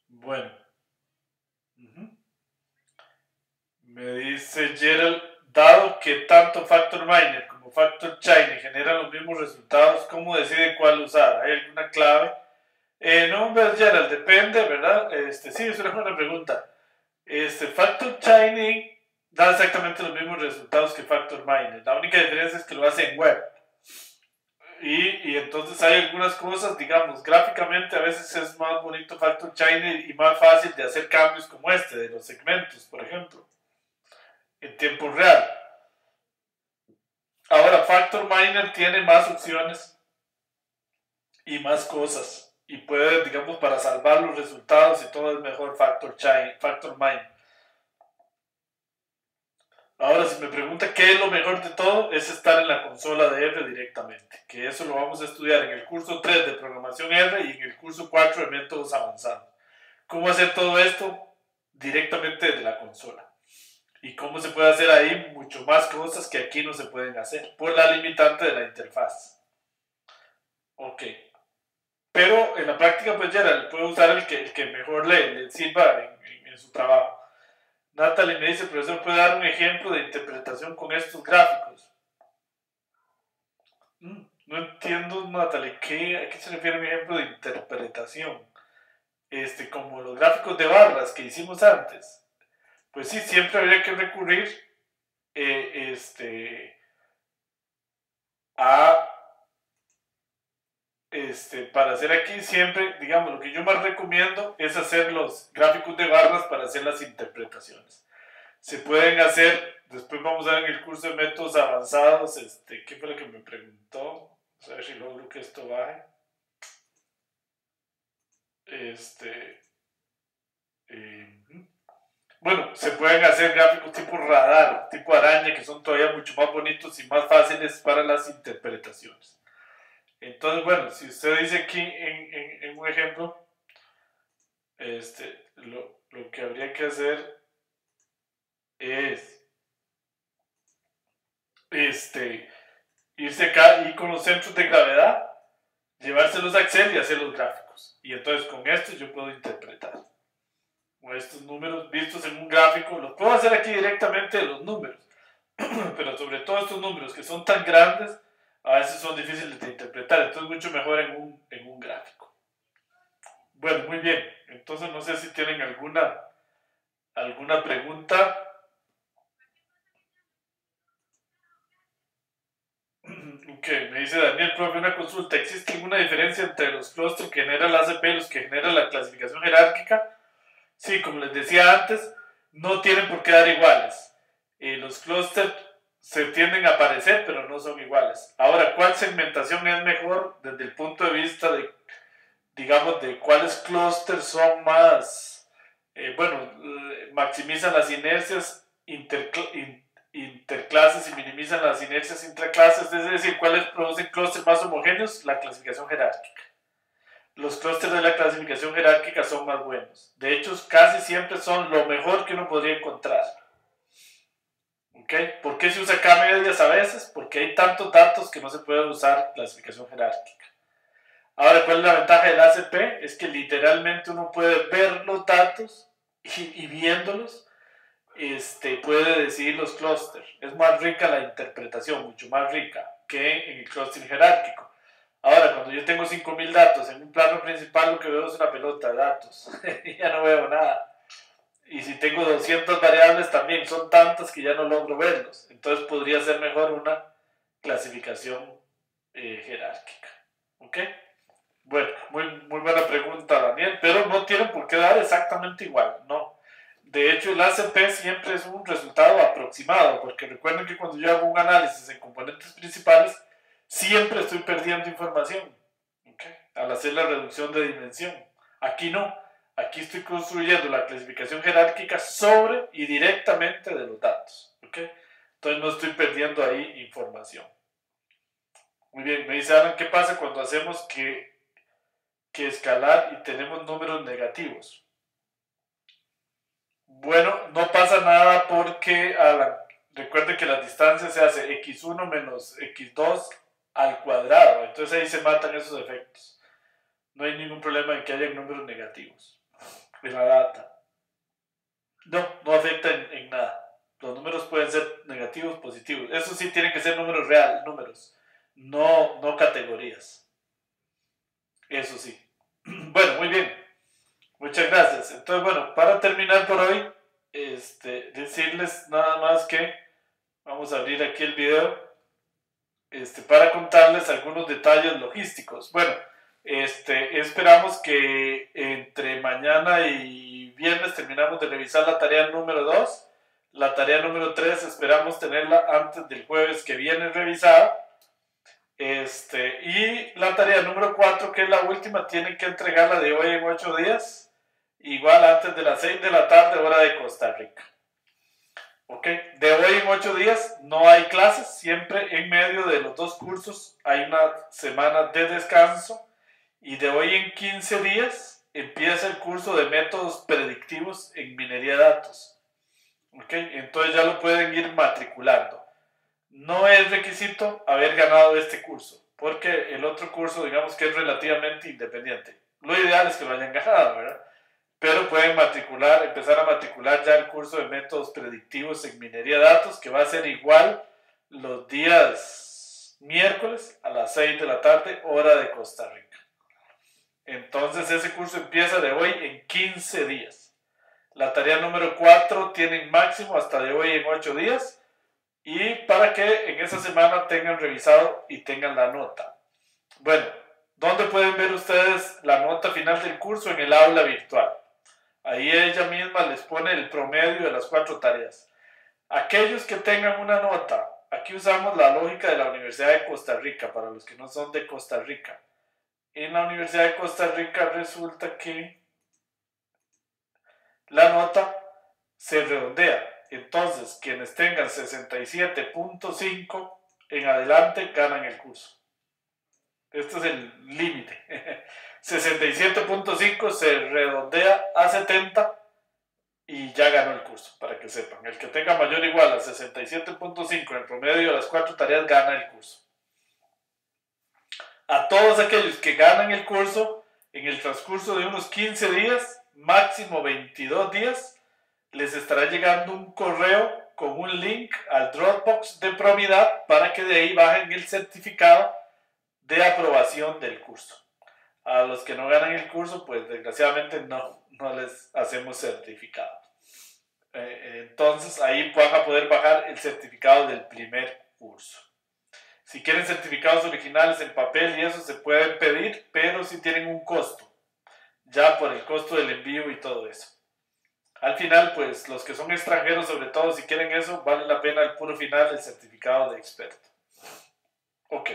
Bueno. Me dice Gerald, dado que tanto Factor Miner como Factor Shiny generan los mismos resultados, ¿cómo decide cuál usar? ¿Hay alguna clave? No, Gerald, depende, ¿verdad? Sí, es una buena pregunta. Factor Shiny da exactamente los mismos resultados que Factor Miner. La única diferencia es que lo hace en web. Y entonces hay algunas cosas, digamos, gráficamente a veces es más bonito Factor Shiny y más fácil de hacer cambios como de los segmentos, por ejemplo. en tiempo real. Ahora, Factor Miner tiene más opciones y más cosas. Y puede, digamos, para salvar los resultados y todo es mejor Factor Miner. Ahora, si me pregunta qué es lo mejor de todo, es estar en la consola de R directamente. Que eso lo vamos a estudiar en el curso 3 de programación R y en el curso 4 de métodos avanzados. ¿Cómo hacer todo esto? Directamente desde la consola. Y cómo se puede hacer ahí mucho más cosas que aquí no se pueden hacer por la limitante de la interfaz. Ok. Pero en la práctica, pues ya puede usar el que mejor le sirva en su trabajo. Natalie me dice, profesor, ¿puede dar un ejemplo de interpretación con estos gráficos? No entiendo, Natalie, ¿a qué se refiere un ejemplo de interpretación? Como los gráficos de barras que hicimos antes. Pues sí, siempre habría que recurrir a para hacer aquí siempre, digamos, lo que yo más recomiendo es hacer los gráficos de barras para hacer las interpretaciones. Se pueden hacer, después vamos a ver en el curso de métodos avanzados, ¿qué fue lo que me preguntó? Vamos a ver si logro que esto baje. Bueno, se pueden hacer gráficos tipo radar, tipo araña, que son todavía mucho más bonitos y más fáciles para las interpretaciones. Entonces, bueno, si usted dice aquí en un ejemplo, lo que habría que hacer es irse acá y con los centros de gravedad, llevárselos a Excel y hacer los gráficos. Y entonces con esto yo puedo interpretar. Con estos números vistos en un gráfico, los puedo hacer aquí directamente de los números. Pero sobre todo estos números que son tan grandes, a veces son difíciles de interpretar. Entonces mucho mejor en un gráfico. Bueno, muy bien. Entonces no sé si tienen alguna pregunta. Ok, me dice Daniel, profe, una consulta. ¿Existe alguna diferencia entre los clústeres que genera la ACP y los que genera la clasificación jerárquica? Sí, como les decía antes, no tienen por qué dar iguales. Los clústeres se tienden a parecer, pero no son iguales. Ahora, ¿cuál segmentación es mejor desde el punto de vista de, digamos, de cuáles clústeres son más, maximizan las inercias interclases y minimizan las inercias intraclases? Es decir, ¿cuáles producen clústeres más homogéneos? La clasificación jerárquica. Los clústeres de la clasificación jerárquica son más buenos. De hecho, casi siempre son lo mejor que uno podría encontrar. ¿Okay? ¿Por qué se usa K-medias a veces? Porque hay tantos datos que no se puede usar clasificación jerárquica. Ahora, ¿cuál es la ventaja del ACP? Es que literalmente uno puede ver los datos y viéndolos, puede decidir los clústeres. Es más rica la interpretación, mucho más rica que en el clúster jerárquico. Ahora, cuando yo tengo 5000 datos en un plano principal, lo que veo es una pelota de datos. Ya no veo nada. Y si tengo 200 variables también, son tantas que ya no logro verlos. Entonces podría ser mejor una clasificación jerárquica. ¿Ok? Bueno, muy buena pregunta, Daniel, pero no tienen por qué dar exactamente igual, no. De hecho, el ACP siempre es un resultado aproximado, porque recuerden que cuando yo hago un análisis en componentes principales, siempre estoy perdiendo información, ¿okay? Al hacer la reducción de dimensión. Aquí no, aquí estoy construyendo la clasificación jerárquica sobre y directamente de los datos, ¿okay? Entonces no estoy perdiendo ahí información. Muy bien, me dice Alan, ¿qué pasa cuando hacemos que escalar y tenemos números negativos? Bueno, no pasa nada porque recuerden que la distancia se hace x1 menos x2 al cuadrado, entonces ahí se matan esos efectos. No hay ningún problema en que haya números negativos en la data. No afecta en nada. Los números pueden ser negativos, positivos. Eso sí tienen que ser números reales, no categorías. Eso sí. Bueno, muy bien. Muchas gracias. Entonces, bueno, para terminar por hoy, decirles nada más que vamos a abrir aquí el video para contarles algunos detalles logísticos. Bueno, esperamos que entre mañana y viernes terminamos de revisar la tarea número 2. La tarea número 3 esperamos tenerla antes del jueves que viene revisada. Y la tarea número 4, que es la última, tienen que entregarla de hoy en 8 días, igual antes de las 6 de la tarde, hora de Costa Rica. Ok, de hoy en 8 días no hay clases, siempre en medio de los dos cursos hay una semana de descanso, y de hoy en 15 días empieza el curso de métodos predictivos en minería de datos. Ok, entonces ya lo pueden ir matriculando. No es requisito haber ganado este curso, porque el otro curso, digamos que es relativamente independiente. Lo ideal es que lo hayan ganado, ¿verdad? Pero pueden empezar a matricular ya el curso de métodos predictivos en minería de datos, que va a ser igual los días miércoles a las 6 de la tarde, hora de Costa Rica. Entonces ese curso empieza de hoy en 15 días. La tarea número 4 tienen máximo hasta de hoy en 8 días, y para que en esa semana tengan revisado y tengan la nota. Bueno, ¿dónde pueden ver ustedes la nota final del curso? En el aula virtual. Ahí ella misma les pone el promedio de las 4 tareas. Aquellos que tengan una nota, aquí usamos la lógica de la Universidad de Costa Rica, para los que no son de Costa Rica. En la Universidad de Costa Rica resulta que la nota se redondea. Entonces, quienes tengan 67.5 en adelante ganan el curso. Este es el límite. 67.5 se redondea a 70 y ya ganó el curso, para que sepan. El que tenga mayor o igual a 67.5 en el promedio de las 4 tareas gana el curso. A todos aquellos que ganan el curso, en el transcurso de unos 15 días, máximo 22 días, les estará llegando un correo con un link al Dropbox de Promidad para que de ahí bajen el certificado de aprobación del curso. A los que no ganan el curso, pues desgraciadamente no les hacemos certificado. Entonces ahí van a poder bajar el certificado del primer curso. Si quieren certificados originales en papel y eso se pueden pedir, pero sí tienen un costo, ya por el costo del envío y todo eso. Al final, pues los que son extranjeros, sobre todo si quieren eso, vale la pena el puro final del certificado de experto. Ok,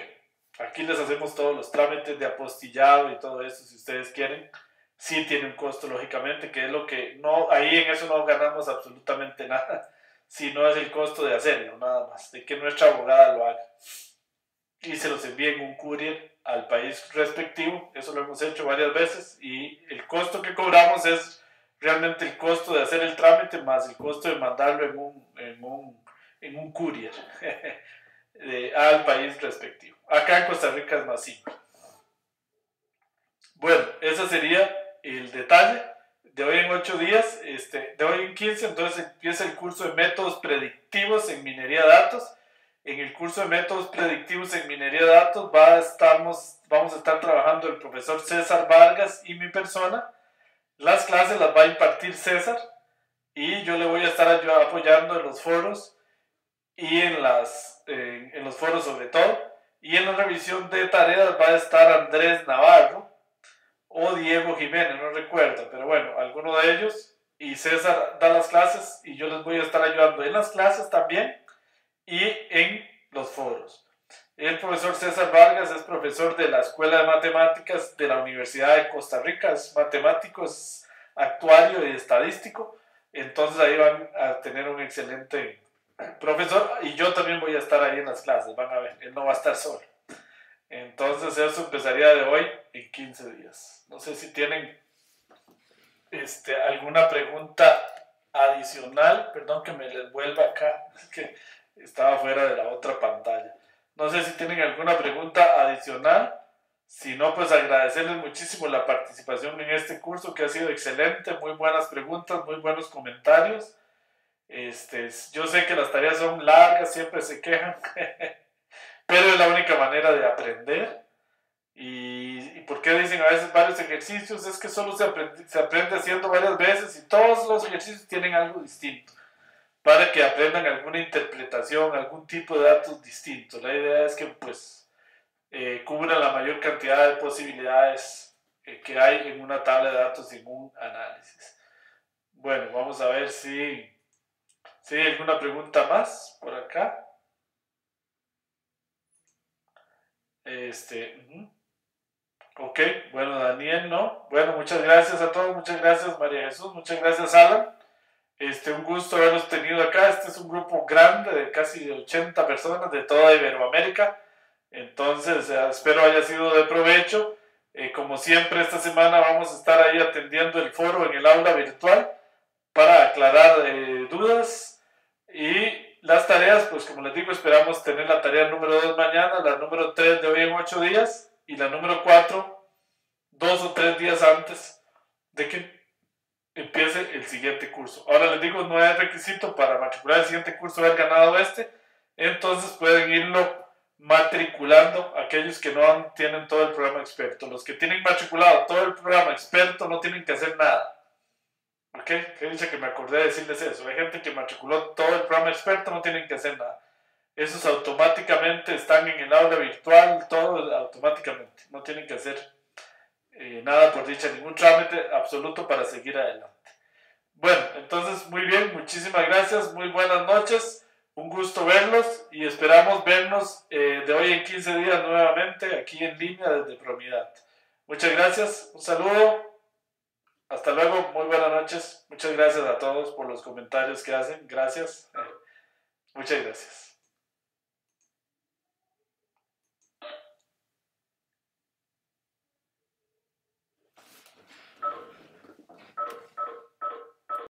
aquí les hacemos todos los trámites de apostillado y todo eso, si ustedes quieren. Sí tiene un costo, lógicamente, que es lo que no, ahí en eso no ganamos absolutamente nada, sino es el costo de hacerlo, nada más, de que nuestra abogada lo haga. Y se los envíe en un courier al país respectivo. Eso lo hemos hecho varias veces, y el costo que cobramos es realmente el costo de hacer el trámite más el costo de mandarlo en un courier al país respectivo. Acá en Costa Rica es más simple. Bueno, ese sería el detalle. De hoy en 8 días, de hoy en 15, entonces empieza el curso de métodos predictivos en minería de datos. En el curso de métodos predictivos en minería de datos vamos a estar trabajando el profesor César Vargas y mi persona. Las clases las va a impartir César, y yo le voy a estar apoyando en los foros y en los foros sobre todo. Y en la revisión de tareas va a estar Andrés Navarro o Diego Jiménez, no recuerdo, pero bueno, alguno de ellos. Y César da las clases y yo les voy a estar ayudando en las clases también y en los foros. El profesor César Vargas es profesor de la Escuela de Matemáticas de la Universidad de Costa Rica, es matemático, es actuario y estadístico, entonces ahí van a tener un excelente profesor, y yo también voy a estar ahí en las clases, van a ver, él no va a estar solo. Entonces eso empezaría de hoy en 15 días. No sé si tienen alguna pregunta adicional, perdón que me les vuelva acá, que estaba fuera de la otra pantalla. No sé si tienen alguna pregunta adicional. Si no, pues agradecerles muchísimo la participación en este curso, que ha sido excelente. Muy buenas preguntas, muy buenos comentarios. Yo sé que las tareas son largas, siempre se quejan, pero es la única manera de aprender. ¿Y por qué dicen a veces varios ejercicios? Es que solo se aprende haciendo varias veces, y todos los ejercicios tienen algo distinto, para que aprendan alguna interpretación, algún tipo de datos distintos. La idea es que pues cubra la mayor cantidad de posibilidades que hay en una tabla de datos y en un análisis. Bueno, vamos a ver si ¿Sí? ¿Alguna pregunta más por acá? Ujú. Ok, bueno, Daniel, ¿no? Bueno, muchas gracias a todos, muchas gracias María Jesús, muchas gracias Alan. Un gusto haberlos tenido acá. Este es un grupo grande de casi 80 personas de toda Iberoamérica. Entonces, espero haya sido de provecho. Como siempre, esta semana vamos a estar ahí atendiendo el foro en el aula virtual para aclarar dudas. Y las tareas, pues como les digo, esperamos tener la tarea número 2 mañana, la número 3 de hoy en 8 días y la número 4 2 o 3 días antes de que empiece el siguiente curso. Ahora les digo, no es requisito para matricular el siguiente curso haber ganado entonces pueden irlo matriculando aquellos que no tienen todo el programa experto. Los que tienen matriculado todo el programa experto no tienen que hacer nada. ¿Ok? Que dice que me acordé de decirles eso. Hay gente que matriculó todo el programa experto, no tienen que hacer nada. Esos automáticamente están en el aula virtual, todo automáticamente. No tienen que hacer nada por dicha, ningún trámite absoluto para seguir adelante. Bueno, entonces muy bien, muchísimas gracias, muy buenas noches, un gusto verlos y esperamos vernos de hoy en 15 días nuevamente aquí en línea desde Promidad. Muchas gracias, un saludo, hasta luego, muy buenas noches, muchas gracias a todos por los comentarios que hacen, gracias, muchas gracias.